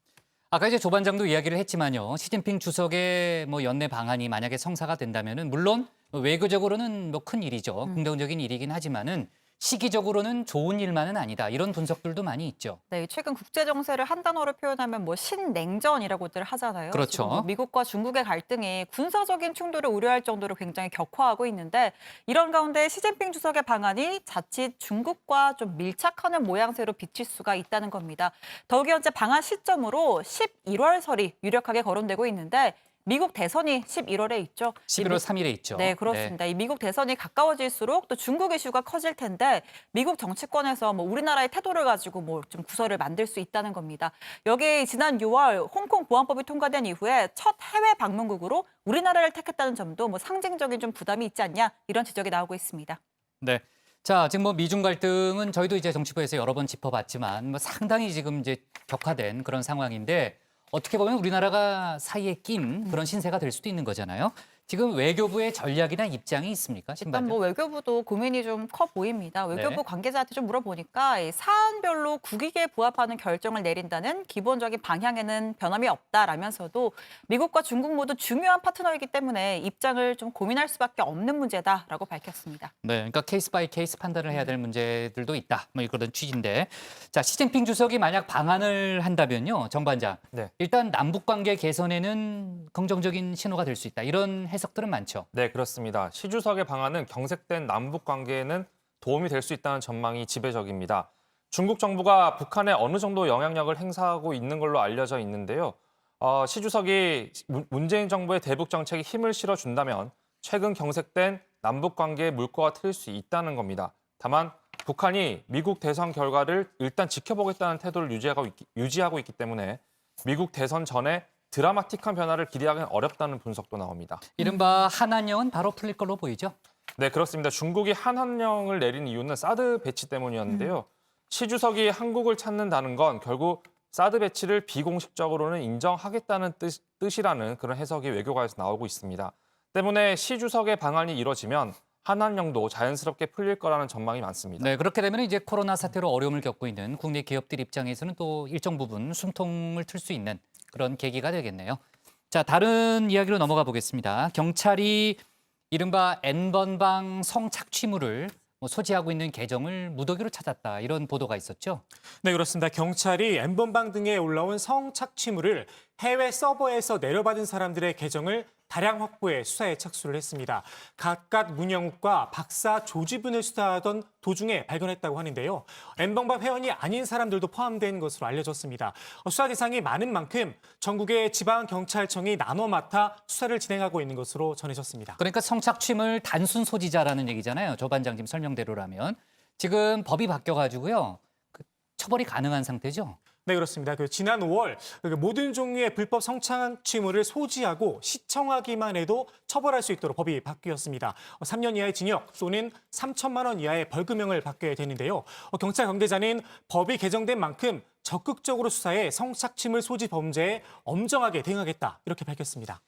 Speaker 1: 아까 이제 조 반장도 이야기를 했지만요. 시진핑 주석의 뭐 연내 방한이 만약에 성사가 된다면은 물론 외교적으로는 뭐 큰 일이죠. 긍정적인 일이긴 하지만은 시기적으로는 좋은 일만은 아니다. 이런 분석들도 많이 있죠.
Speaker 3: 네, 최근 국제 정세를 한 단어로 표현하면 뭐 신냉전이라고들 하잖아요.
Speaker 1: 그렇죠.
Speaker 3: 지금 뭐 미국과 중국의 갈등이 군사적인 충돌을 우려할 정도로 굉장히 격화하고 있는데 이런 가운데 시진핑 주석의 방안이 자칫 중국과 좀 밀착하는 모양새로 비칠 수가 있다는 겁니다. 더욱이 현재 방한 시점으로 11월설이 유력하게 거론되고 있는데 미국 대선이 11월에 있죠.
Speaker 1: 11월 3일에 있죠.
Speaker 3: 네, 그렇습니다. 이 미국 대선이 가까워질수록 또 중국 이슈가 커질 텐데 미국 정치권에서 뭐 우리나라의 태도를 가지고 뭐 좀 구설을 만들 수 있다는 겁니다. 여기에 지난 6월 홍콩 보안법이 통과된 이후에 첫 해외 방문국으로 우리나라를 택했다는 점도 뭐 상징적인 좀 부담이 있지 않냐 이런 지적이 나오고 있습니다.
Speaker 1: 네. 자, 지금 뭐 미중 갈등은 저희도 이제 정치부에서 여러 번 짚어봤지만 뭐 상당히 지금 이제 격화된 그런 상황인데 어떻게 보면 우리나라가 사이에 낀 그런 신세가 될 수도 있는 거잖아요. 지금 외교부의 전략이나 입장이 있습니까?
Speaker 3: 일단 뭐 외교부도 고민이 좀 커 보입니다. 외교부
Speaker 1: 네.
Speaker 3: 관계자한테 좀 물어보니까 이 사안별로 국익에 부합하는 결정을 내린다는 기본적인 방향에는 변함이 없다라면서도 미국과 중국 모두 중요한 파트너이기 때문에 입장을 좀 고민할 수밖에 없는 문제다라고 밝혔습니다.
Speaker 1: 네, 그러니까 케이스 바이 케이스 판단을 해야 될 문제들도 있다. 뭐 이런 취지인데, 자 시진핑 주석이 만약 방한을 한다면요, 정 반장,
Speaker 7: 네.
Speaker 1: 일단 남북 관계 개선에는 긍정적인 신호가 될 수 있다. 이런 해석들은 많죠.
Speaker 7: 네, 그렇습니다. 시 주석의 방안은 경색된 남북 관계에는 도움이 될 수 있다는 전망이 지배적입니다. 중국 정부가 북한에 어느 정도 영향력을 행사하고 있는 걸로 알려져 있는데요. 시 주석이 문재인 정부의 대북 정책에 힘을 실어준다면 최근 경색된 남북 관계의 물꼬가 트일 수 있다는 겁니다. 다만 북한이 미국 대선 결과를 일단 지켜보겠다는 태도를 유지하고 있기 때문에 미국 대선 전에 드라마틱한 변화를 기대하기는 어렵다는 분석도 나옵니다.
Speaker 1: 이른바 한한령은 바로 풀릴 걸로 보이죠?
Speaker 7: 네, 그렇습니다. 중국이 한한령을 내린 이유는 사드 배치 때문이었는데요. 시 주석이 한국을 찾는다는 건 결국 사드 배치를 비공식적으로는 인정하겠다는 뜻이라는 그런 해석이 외교가에서 나오고 있습니다. 때문에 시 주석의 방안이 이뤄지면 한한령도 자연스럽게 풀릴 거라는 전망이 많습니다.
Speaker 1: 네, 그렇게 되면 이제 코로나 사태로 어려움을 겪고 있는 국내 기업들 입장에서는 또 일정 부분 숨통을 틀 수 있는 그런 계기가 되겠네요. 자, 다른 이야기로 넘어가 보겠습니다. 경찰이 이른바 N번방 성착취물을 소지하고 있는 계정을 무더기로 찾았다. 이런 보도가 있었죠.
Speaker 2: 네, 그렇습니다. 경찰이 N번방 등에 올라온 성착취물을 해외 서버에서 내려받은 사람들의 계정을 다량 확보해 수사에 착수를 했습니다. 각각 문영욱과 박사 조지분을 수사하던 도중에 발견했다고 하는데요. N번방 회원이 아닌 사람들도 포함된 것으로 알려졌습니다. 수사 대상이 많은 만큼 전국의 지방경찰청이 나눠 맡아 수사를 진행하고 있는 것으로 전해졌습니다.
Speaker 1: 그러니까 성착취물 단순 소지자라는 얘기잖아요. 조 반장님 설명대로라면. 지금 법이 바뀌어가지고요. 처벌이 가능한 상태죠.
Speaker 2: 네, 그렇습니다. 지난 5월 모든 종류의 불법 성착취물을 소지하고 시청하기만 해도 처벌할 수 있도록 법이 바뀌었습니다. 3년 이하의 징역 또는 3천만 원 이하의 벌금형을 받게 되는데요. 경찰 관계자는 법이 개정된 만큼 적극적으로 수사해 성착취물 소지 범죄에 엄정하게 대응하겠다 이렇게 밝혔습니다.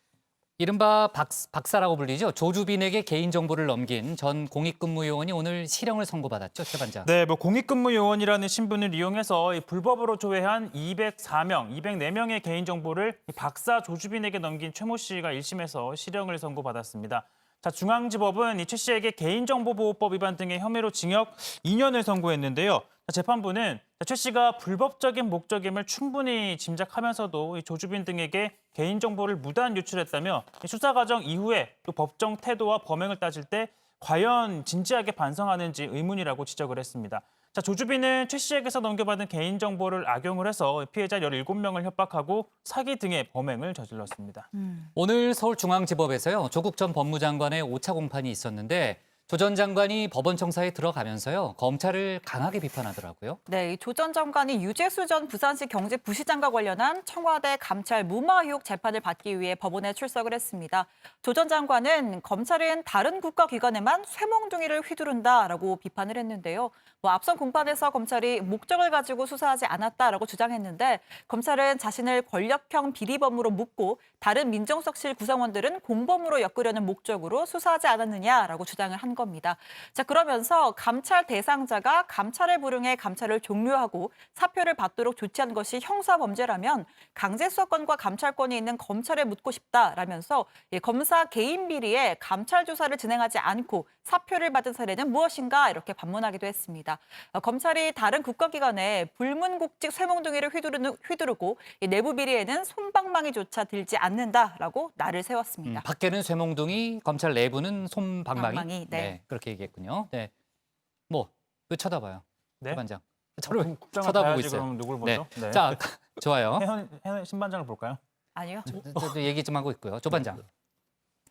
Speaker 1: 이른바 박사라고 불리죠. 조주빈에게 개인정보를 넘긴 전 공익근무요원이 오늘 실형을 선고받았죠, 최 반장.
Speaker 8: 네, 공익근무요원이라는 신분을 이용해서 불법으로 조회한 204명의 개인정보를 박사 조주빈에게 넘긴 최모 씨가 1심에서 실형을 선고받았습니다. 자, 중앙지법은 최 씨에게 개인정보보호법 위반 등의 혐의로 징역 2년을 선고했는데요. 재판부는 최 씨가 불법적인 목적임을 충분히 짐작하면서도 조주빈 등에게 개인정보를 무단 유출했다며 수사 과정 이후에 또 법정 태도와 범행을 따질 때 과연 진지하게 반성하는지 의문이라고 지적을 했습니다. 자, 조주빈은 최 씨에게서 넘겨받은 개인정보를 악용을 해서 피해자 17명을 협박하고 사기 등의 범행을 저질렀습니다.
Speaker 1: 오늘 서울중앙지법에서요. 조국 전 법무장관의 5차 공판이 있었는데 조 전 장관이 법원 청사에 들어가면서요. 검찰을 강하게 비판하더라고요.
Speaker 3: 네, 조 전 장관이 유재수 전 부산시 경제부시장과 관련한 청와대 감찰 무마 의혹 재판을 받기 위해 법원에 출석을 했습니다. 조 전 장관은 검찰은 다른 국가기관에만 쇠몽둥이를 휘두른다라고 비판을 했는데요. 앞선 공판에서 검찰이 목적을 가지고 수사하지 않았다라고 주장했는데 검찰은 자신을 권력형 비리범으로 묻고 다른 민정수석실 구성원들은 공범으로 엮으려는 목적으로 수사하지 않았느냐라고 주장을 한 겁니다. 자, 그러면서 감찰 대상자가 감찰을 불응해 감찰을 종료하고 사표를 받도록 조치한 것이 형사범죄라면 강제수사권과 감찰권이 있는 검찰에 묻고 싶다라면서 검사 개인 비리에 감찰 조사를 진행하지 않고 사표를 받은 사례는 무엇인가 이렇게 반문하기도 했습니다. 검찰이 다른 국가기관에 불문곡직 쇠몽둥이를 휘두르고 내부 비리에는 솜방망이조차 들지 않는다라고 날을 세웠습니다.
Speaker 1: 밖에는 쇠몽둥이, 검찰 내부는 솜방망이.
Speaker 3: 방망이, 네.
Speaker 1: 그렇게 얘기했군요. 네. 왜 쳐다봐요?
Speaker 8: 네?
Speaker 1: 반장. 저를
Speaker 8: 국장을
Speaker 1: 쳐다보고
Speaker 8: 봐야지,
Speaker 1: 있어요.
Speaker 8: 그럼 누굴 보죠? 네.
Speaker 1: 자, 좋아요.
Speaker 8: 혜연 신반장을 볼까요?
Speaker 3: 아니요.
Speaker 1: 저도 얘기 좀 하고 있고요. 조 반장.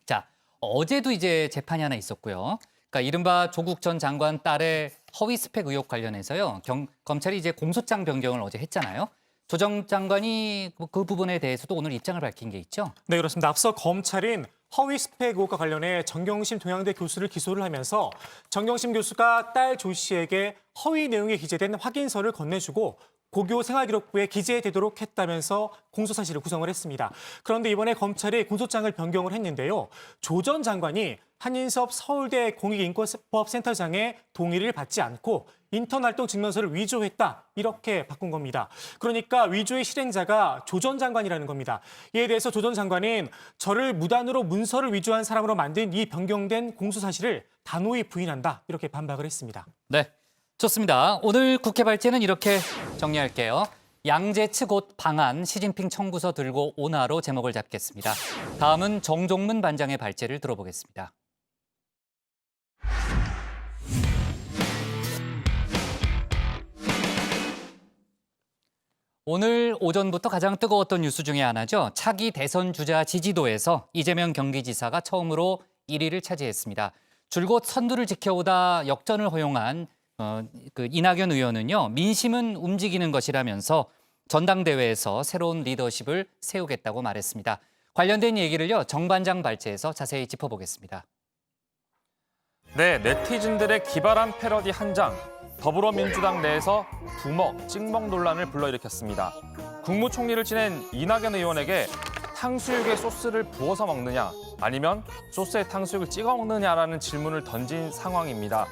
Speaker 1: 자, 어제도 이제 재판이 하나 있었고요. 그러니까 이른바 조국 전 장관 딸의 허위 스펙 의혹 관련해서요. 검찰이 이제 공소장 변경을 어제 했잖아요. 조 전 장관이 그 부분에 대해서도 오늘 입장을 밝힌 게 있죠.
Speaker 2: 네, 그렇습니다. 앞서 검찰은 허위 스펙 의혹과 관련해 정경심 동양대 교수를 기소를 하면서 정경심 교수가 딸 조 씨에게 허위 내용이 기재된 확인서를 건네주고 고교 생활기록부에 기재되도록 했다면서 공소사실을 구성을 했습니다. 그런데 이번에 검찰이 공소장을 변경을 했는데요. 조 전 장관이 한인섭 서울대 공익인권법센터장의 동의를 받지 않고 인턴 활동 증명서를 위조했다. 이렇게 바꾼 겁니다. 그러니까 위조의 실행자가 조 전 장관이라는 겁니다. 이에 대해서 조 전 장관은 저를 무단으로 문서를 위조한 사람으로 만든 이 변경된 공소사실을 단호히 부인한다. 이렇게 반박을 했습니다.
Speaker 1: 네, 좋습니다. 오늘 국회 발제는 이렇게 정리할게요. 양재츠 곧 방한 시진핑 청구서 들고 오나로 제목을 잡겠습니다. 다음은 정종문 반장의 발제를 들어보겠습니다. 오늘 오전부터 가장 뜨거웠던 뉴스 중에 하나죠. 차기 대선 주자 지지도에서 이재명 경기지사가 처음으로 1위를 차지했습니다. 줄곧 선두를 지켜오다 역전을 허용한 이낙연 의원은요. 민심은 움직이는 것이라면서 전당대회에서 새로운 리더십을 세우겠다고 말했습니다. 관련된 얘기를요. 정 반장 발제에서 자세히 짚어보겠습니다.
Speaker 7: 네, 네티즌들의 기발한 패러디 한 장. 더불어민주당 내에서 부먹, 찍먹 논란을 불러일으켰습니다. 국무총리를 지낸 이낙연 의원에게 탕수육에 소스를 부어서 먹느냐 아니면 소스에 탕수육을 찍어 먹느냐라는 질문을 던진 상황입니다.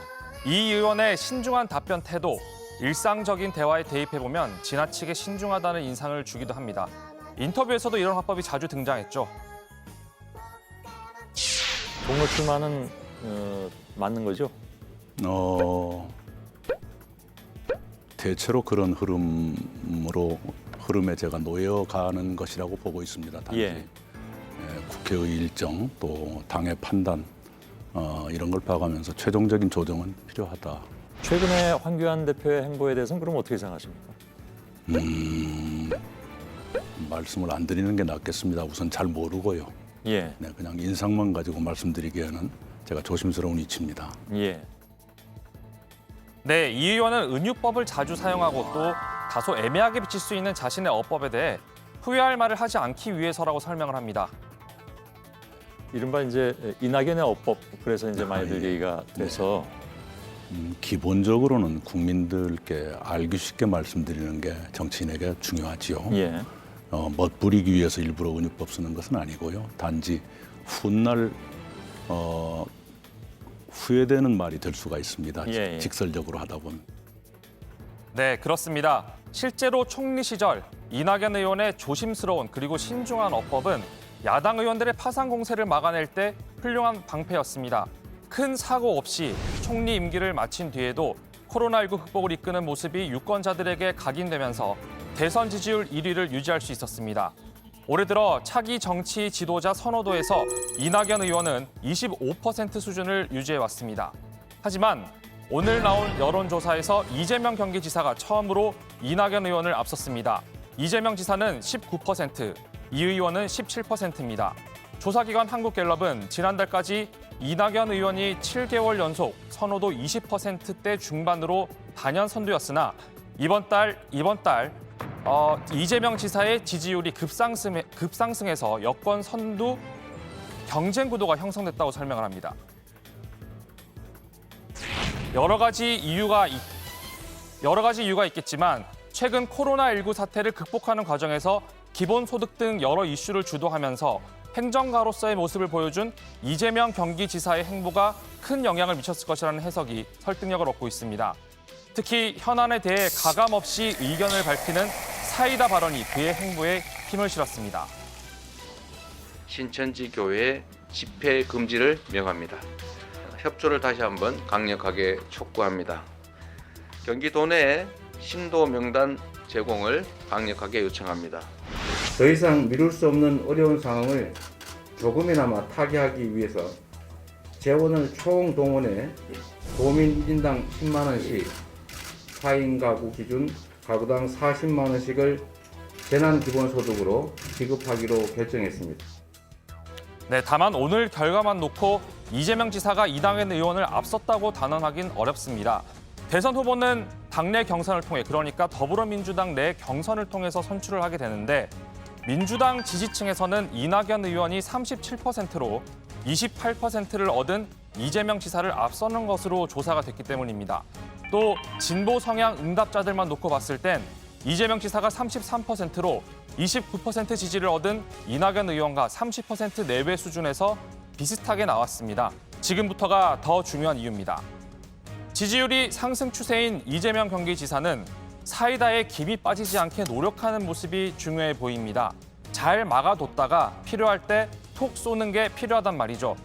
Speaker 7: 이 의원의 신중한 답변 태도, 일상적인 대화에 대입해보면 지나치게 신중하다는 인상을 주기도 합니다. 인터뷰에서도 이런 화법이 자주 등장했죠.
Speaker 5: 동료 출마는 맞는 거죠?
Speaker 16: 대체로 그런 흐름에 제가 놓여가는 것이라고 보고 있습니다. 단지 국회의 일정 또 당의 판단 이런 걸 봐가면서 최종적인 조정은 필요하다.
Speaker 5: 최근에 황교안 대표의 행보에 대해서는 그럼 어떻게 생각하십니까?
Speaker 16: 말씀을 안 드리는 게 낫겠습니다. 우선 잘 모르고요.
Speaker 5: 네,
Speaker 16: 그냥 인상만 가지고 말씀드리기에는 제가 조심스러운 위치입니다.
Speaker 7: 네, 이 의원은 은유법을 자주 사용하고 또 다소 애매하게 비칠 수 있는 자신의 어법에 대해 후회할 말을 하지 않기 위해서라고 설명을 합니다.
Speaker 5: 이른바 이제 이낙연의 어법, 그래서 이제 많이들 얘기가 돼서
Speaker 16: 기본적으로는 국민들께 알기 쉽게 말씀드리는 게 정치인에게 중요하지요. 멋부리기 위해서 일부러 은유법 쓰는 것은 아니고요. 단지 훗날 후회되는 말이 될 수가 있습니다. 직설적으로 하다 보면.
Speaker 7: 네, 그렇습니다. 실제로 총리 시절 이낙연 의원의 조심스러운 그리고 신중한 어법은 야당 의원들의 파상 공세를 막아낼 때 훌륭한 방패였습니다. 큰 사고 없이 총리 임기를 마친 뒤에도 코로나19 극복을 이끄는 모습이 유권자들에게 각인되면서 대선 지지율 1위를 유지할 수 있었습니다. 올해 들어 차기 정치 지도자 선호도에서 이낙연 의원은 25% 수준을 유지해왔습니다. 하지만 오늘 나온 여론조사에서 이재명 경기지사가 처음으로 이낙연 의원을 앞섰습니다. 이재명 지사는 19%, 이 의원은 17%입니다. 조사기관 한국갤럽은 지난달까지 이낙연 의원이 7개월 연속 선호도 20%대 중반으로 단연 선두였으나 이번 달 이재명 지사의 지지율이 급상승해서 여권 선두 경쟁 구도가 형성됐다고 설명을 합니다. 여러 가지 이유가 있겠지만 최근 코로나19 사태를 극복하는 과정에서 기본소득 등 여러 이슈를 주도하면서 행정가로서의 모습을 보여준 이재명 경기지사의 행보가 큰 영향을 미쳤을 것이라는 해석이 설득력을 얻고 있습니다. 특히 현안에 대해 가감없이 의견을 밝히는 사이다 발언이 그의 행보에 힘을 실었습니다.
Speaker 9: 신천지 교회 집회 금지를 명합니다. 협조를 다시 한번 강력하게 촉구합니다. 경기도 내 신도 명단 제공을 강력하게 요청합니다.
Speaker 10: 더 이상 미룰 수 없는 어려운 상황을 조금이나마 타개하기 위해서 재원을 총동원해 도민 1인당 10만 원씩 4인 가구 기준 가구당 40만 원씩을 재난기본소득으로 지급하기로 결정했습니다.
Speaker 7: 네, 다만 오늘 결과만 놓고 이재명 지사가 이낙연 의원을 앞섰다고 단언하긴 어렵습니다. 대선 후보는 당내 경선을 통해, 그러니까 더불어민주당 내 경선을 통해서 선출을 하게 되는데 민주당 지지층에서는 이낙연 의원이 37%로 28%를 얻은 이재명 지사를 앞서는 것으로 조사가 됐기 때문입니다. 또 진보 성향 응답자들만 놓고 봤을 땐 이재명 지사가 33%로 29% 지지를 얻은 이낙연 의원과 30% 내외 수준에서 비슷하게 나왔습니다. 지금부터가 더 중요한 이유입니다. 지지율이 상승 추세인 이재명 경기지사는 사이다에 김이 빠지지 않게 노력하는 모습이 중요해 보입니다. 잘 막아뒀다가 필요할 때 톡 쏘는 게 필요하단 말이죠.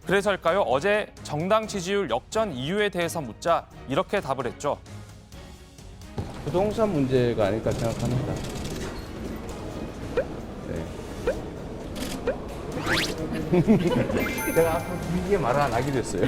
Speaker 7: 그래서일까요? 어제 정당 지지율 역전 이유에 대해서 묻자 이렇게 답을 했죠.
Speaker 10: 부동산 문제가 아닐까 생각합니다. 네. 제가 앞으로 길게 말을 안 하기로 했어요.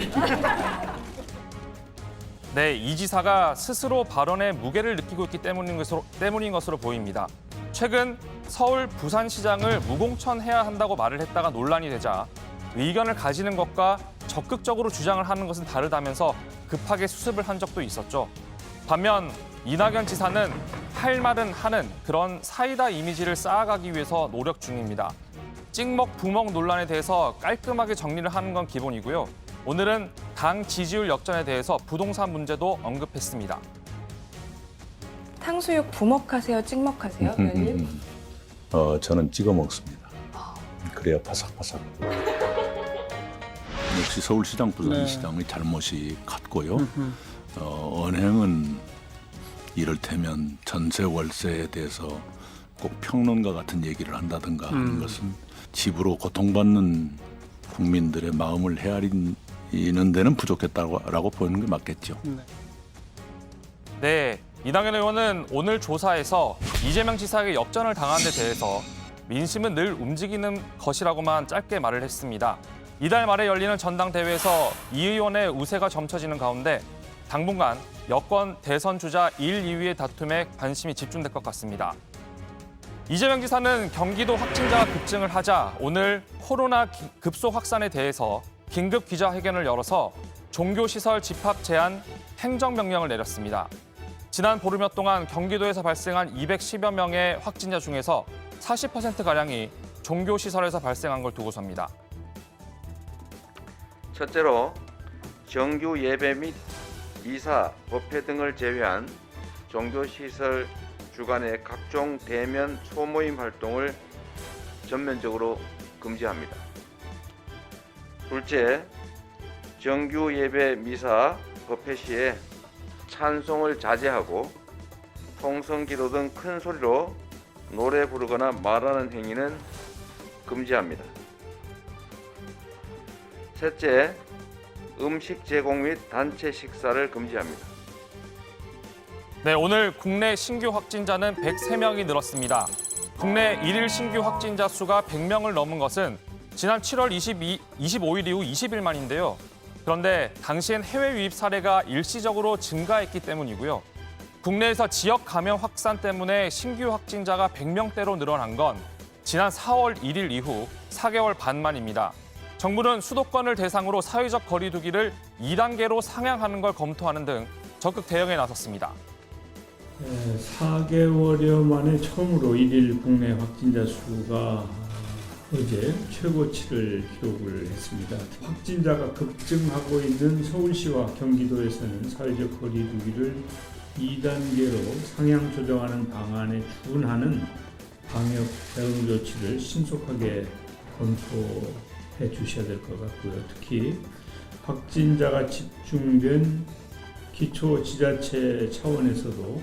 Speaker 7: 네, 이 지사가 스스로 발언에 무게를 느끼고 있기 때문인 것으로 보입니다. 최근 서울 부산시장을 무공천해야 한다고 말을 했다가 논란이 되자 의견을 가지는 것과 적극적으로 주장을 하는 것은 다르다면서 급하게 수습을 한 적도 있었죠. 반면 이낙연 지사는 할 말은 하는 그런 사이다 이미지를 쌓아가기 위해서 노력 중입니다. 찍먹 부먹 논란에 대해서 깔끔하게 정리를 하는 건 기본이고요. 오늘은 당 지지율 역전에 대해서 부동산 문제도 언급했습니다.
Speaker 11: 탕수육 부먹하세요, 찍먹하세요?
Speaker 16: 저는 찍어 먹습니다. 그래야 바삭바삭. 역시 서울시장, 부산시장의 잘못이 컸고요. 은행은 이를테면 전세 월세에 대해서 꼭 평론가 같은 얘기를 한다든가 하는 것은 집으로 고통받는 국민들의 마음을 헤아리는 데는 부족했다고 보는 게 맞겠죠.
Speaker 7: 네, 이낙연 의원은 오늘 조사에서 이재명 지사에게 역전을 당한 데 대해서 민심은 늘 움직이는 것이라고만 짧게 말을 했습니다. 이달 말에 열리는 전당대회에서 이 의원의 우세가 점쳐지는 가운데 당분간 여권 대선 주자 1, 2위의 다툼에 관심이 집중될 것 같습니다. 이재명 지사는 경기도 확진자가 급증을 하자 오늘 코로나 급속 확산에 대해서 긴급 기자회견을 열어서 종교시설 집합 제한 행정명령을 내렸습니다. 지난 보름여 동안 경기도에서 발생한 210여 명의 확진자 중에서 40%가량이 종교시설에서 발생한 걸 두고서입니다.
Speaker 9: 첫째로 정규 예배 및 미사, 법회 등을 제외한 종교시설 주간의 각종 대면 소모임 활동을 전면적으로 금지합니다. 둘째, 정규 예배, 미사, 법회 시에 찬송을 자제하고 통성기도 등 큰 소리로 노래 부르거나 말하는 행위는 금지합니다. 셋째, 음식 제공 및 단체 식사를 금지합니다.
Speaker 7: 네, 오늘 국내 신규 확진자는 103명이 늘었습니다. 국내 일일 신규 확진자 수가 100명을 넘은 것은 지난 7월 25일 이후 20일 만인데요. 그런데 당시엔 해외 유입 사례가 일시적으로 증가했기 때문이고요. 국내에서 지역 감염 확산 때문에 신규 확진자가 100명대로 늘어난 건 지난 4월 1일 이후 4개월 반 만입니다. 정부는 수도권을 대상으로 사회적 거리 두기를 2단계로 상향하는 걸 검토하는 등 적극 대응에 나섰습니다.
Speaker 12: 4개월여 만에 처음으로 1일 국내 확진자 수가 어제 최고치를 기록을 했습니다. 확진자가 급증하고 있는 서울시와 경기도에서는 사회적 거리 두기를 2단계로 상향 조정하는 방안에 준하는 방역 대응 조치를 신속하게 검토해 주셔야 될 것 같고요. 특히 확진자가 집중된 기초 지자체 차원에서도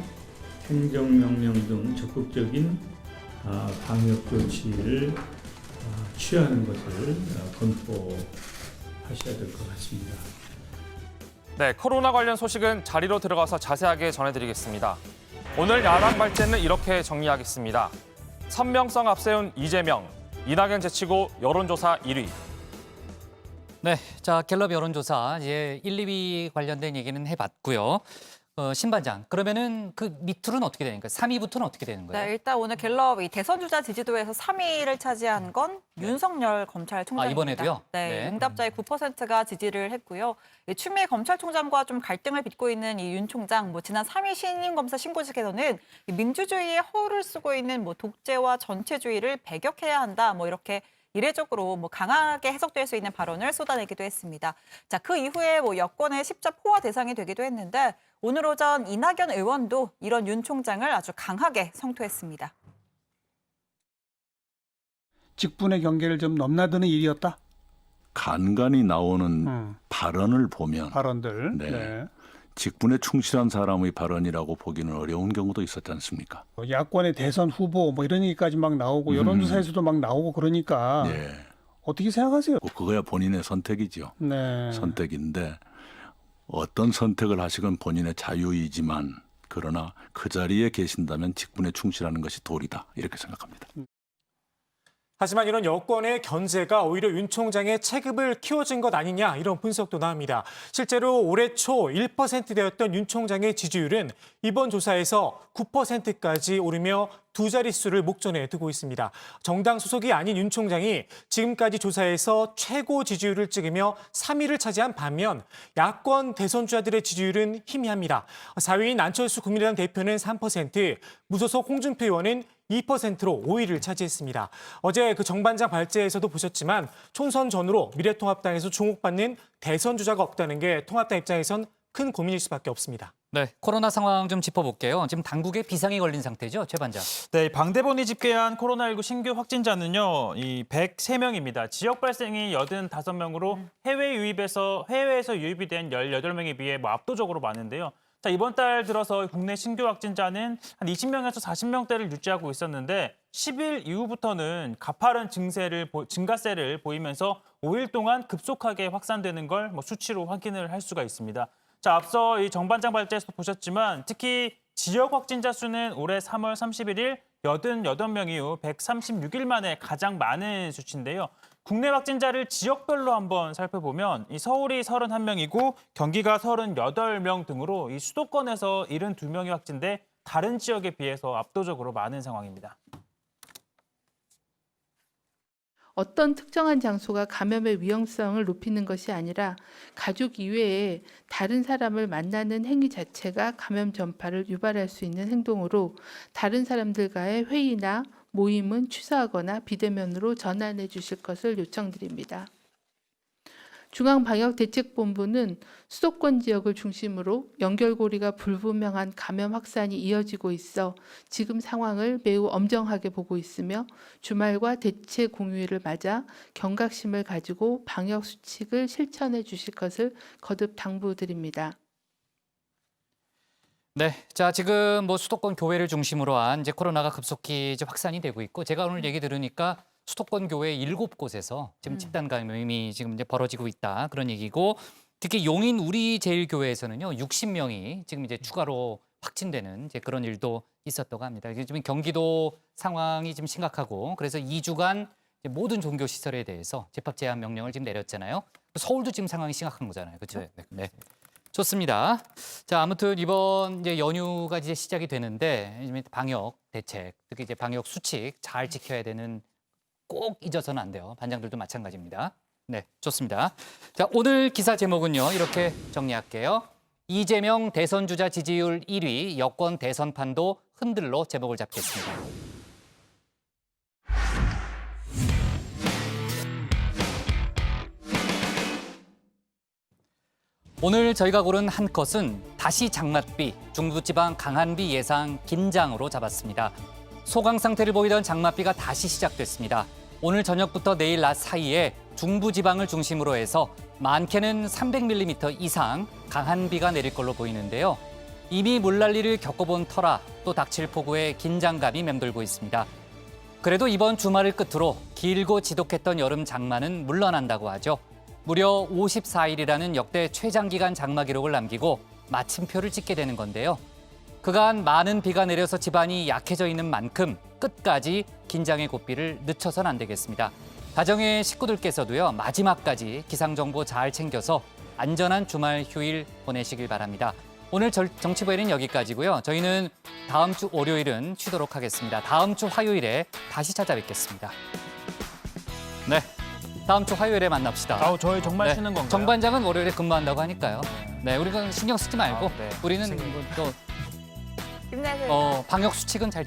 Speaker 12: 행정명령 등 적극적인 방역 조치를 취하는 것을 검토하셔야 될 것 같습니다.
Speaker 7: 네, 코로나 관련 소식은 자리로 들어가서 자세하게 전해드리겠습니다. 오늘 야당 발제는 이렇게 정리하겠습니다. 선명성 앞세운 이재명, 이낙연 제치고 여론조사 1위.
Speaker 1: 네, 자 갤럽 여론조사 이제 1, 2위 관련된 얘기는 해봤고요. 신반장, 그러면은 그 밑으로는 어떻게 되는 거예요? 3위부터는 어떻게 되는 거예요?
Speaker 3: 네, 일단 오늘 갤럽 이 대선 주자 지지도에서 3위를 차지한 건 윤석열 검찰총장입니다.
Speaker 1: 이번에도요?
Speaker 3: 네,
Speaker 1: 네.
Speaker 3: 응답자의 9%가 지지를 했고요. 추미애 검찰총장과 좀 갈등을 빚고 있는 이 윤 총장, 지난 3일 신임검사 신고식에서는 민주주의의 허울을 쓰고 있는 독재와 전체주의를 배격해야 한다, 이렇게 이례적으로 강하게 해석될 수 있는 발언을 쏟아내기도 했습니다. 자, 그 이후에 여권의 십자 포화 대상이 되기도 했는데 오늘 오전 이낙연 의원도 이런 윤 총장을 아주 강하게 성토했습니다.
Speaker 20: 직분의 경계를 좀 넘나드는 일이었다.
Speaker 16: 간간히 나오는 발언을 보면
Speaker 20: 발언들.
Speaker 16: 네. 직분에 충실한 사람의 발언이라고 보기는 어려운 경우도 있었지 않습니까?
Speaker 20: 야권의 대선 후보 이런 얘기까지 막 나오고 여론조사에서도 막 나오고 그러니까
Speaker 16: 네.
Speaker 20: 어떻게 생각하세요?
Speaker 16: 그거야 본인의 선택이죠.
Speaker 20: 네.
Speaker 16: 선택인데 어떤 선택을 하시건 본인의 자유이지만 그러나 그 자리에 계신다면 직분에 충실하는 것이 도리다 이렇게 생각합니다.
Speaker 2: 하지만 이런 여권의 견제가 오히려 윤 총장의 체급을 키워준 것 아니냐 이런 분석도 나옵니다. 실제로 올해 초 1%대였던 윤 총장의 지지율은 이번 조사에서 9%까지 오르며 두 자릿수를 목전에 두고 있습니다. 정당 소속이 아닌 윤 총장이 지금까지 조사에서 최고 지지율을 찍으며 3위를 차지한 반면 야권 대선 주자들의 지지율은 희미합니다. 4위인 안철수 국민의당 대표는 3%, 무소속 홍준표 의원은 2%로 5위를 차지했습니다. 어제 그 정반장 발제에서도 보셨지만 총선 전후로 미래통합당에서 주목받는 대선 주자가 없다는 게 통합당 입장에선 큰 고민일 수밖에 없습니다.
Speaker 1: 네, 코로나 상황 좀 짚어볼게요. 지금 당국에 비상이 걸린 상태죠, 최 반장.
Speaker 8: 네, 방대본이 집계한 코로나19 신규 확진자는요, 103명입니다. 지역 발생이 85명으로 해외에서 유입이 된 18명에 비해 압도적으로 많은데요. 자, 이번 달 들어서 국내 신규 확진자는 한 20명에서 40명대를 유지하고 있었는데 10일 이후부터는 가파른 증가세를 보이면서 5일 동안 급속하게 확산되는 걸 수치로 확인을 할 수가 있습니다. 자, 앞서 이 정반장 발제에서 보셨지만 특히 지역 확진자 수는 올해 3월 31일 88명 이후 136일 만에 가장 많은 수치인데요. 국내 확진자를 지역별로 한번 살펴보면 이 서울이 31명이고 경기가 38명 등으로 이 수도권에서 72명이 확진돼 다른 지역에 비해서 압도적으로 많은 상황입니다.
Speaker 11: 어떤 특정한 장소가 감염의 위험성을 높이는 것이 아니라 가족 이외에 다른 사람을 만나는 행위 자체가 감염 전파를 유발할 수 있는 행동으로 다른 사람들과의 회의나 모임은 취소하거나 비대면으로 전환해 주실 것을 요청드립니다. 중앙방역대책본부는 수도권 지역을 중심으로 연결고리가 불분명한 감염 확산이 이어지고 있어 지금 상황을 매우 엄정하게 보고 있으며 주말과 대체 공휴일을 맞아 경각심을 가지고 방역 수칙을 실천해 주실 것을 거듭 당부드립니다.
Speaker 1: 네, 자 지금 수도권 교회를 중심으로 한 이제 코로나가 급속히 이제 확산이 되고 있고 제가 오늘 얘기 들으니까 수도권 교회 7곳에서 지금 집단 감염이 지금 이제 벌어지고 있다 그런 얘기고 특히 용인 우리제일교회에서는요 60명이 지금 이제 추가로 확진되는 이제 그런 일도 있었다고 합니다. 지금 경기도 상황이 지금 심각하고 그래서 2주간 모든 종교 시설에 대해서 재pháp 제한 명령을 지금 내렸잖아요. 서울도 지금 상황이 심각한 거잖아요, 그렇죠? 네. 좋습니다. 자, 아무튼 이번 이제 연휴가 이제 시작이 되는데 방역 대책, 특히 이제 방역 수칙 잘 지켜야 되는 꼭 잊어서는 안 돼요. 반장들도 마찬가지입니다. 네, 좋습니다. 자, 오늘 기사 제목은요. 이렇게 정리할게요. 이재명 대선 주자 지지율 1위, 여권 대선판도 흔들로 제목을 잡겠습니다. 오늘 저희가 고른 한 컷은 다시 장맛비, 중부지방 강한비 예상 긴장으로 잡았습니다. 소강 상태를 보이던 장맛비가 다시 시작됐습니다. 오늘 저녁부터 내일 낮 사이에 중부지방을 중심으로 해서 많게는 300mm 이상 강한 비가 내릴 걸로 보이는데요. 이미 물난리를 겪어본 터라 또 닥칠 폭우에 긴장감이 맴돌고 있습니다. 그래도 이번 주말을 끝으로 길고 지독했던 여름 장마는 물러난다고 하죠. 무려 54일이라는 역대 최장기간 장마 기록을 남기고 마침표를 찍게 되는 건데요. 그간 많은 비가 내려서 집안이 약해져 있는 만큼 끝까지 긴장의 고삐를 늦춰선 안 되겠습니다. 가정의 식구들께서도요, 마지막까지 기상정보 잘 챙겨서 안전한 주말 휴일 보내시길 바랍니다. 오늘 정치부에는 여기까지고요. 저희는 다음 주 월요일은 쉬도록 하겠습니다. 다음 주 화요일에 다시 찾아뵙겠습니다. 네, 다음 주 화요일에 만납시다.
Speaker 8: 저희 정말 쉬는 건가요?
Speaker 1: 정반장은 월요일에 근무한다고 하니까요. 네, 우리가 신경 쓰지 말고 우리는 또
Speaker 3: 힘내세요.
Speaker 1: 방역 수칙은 잘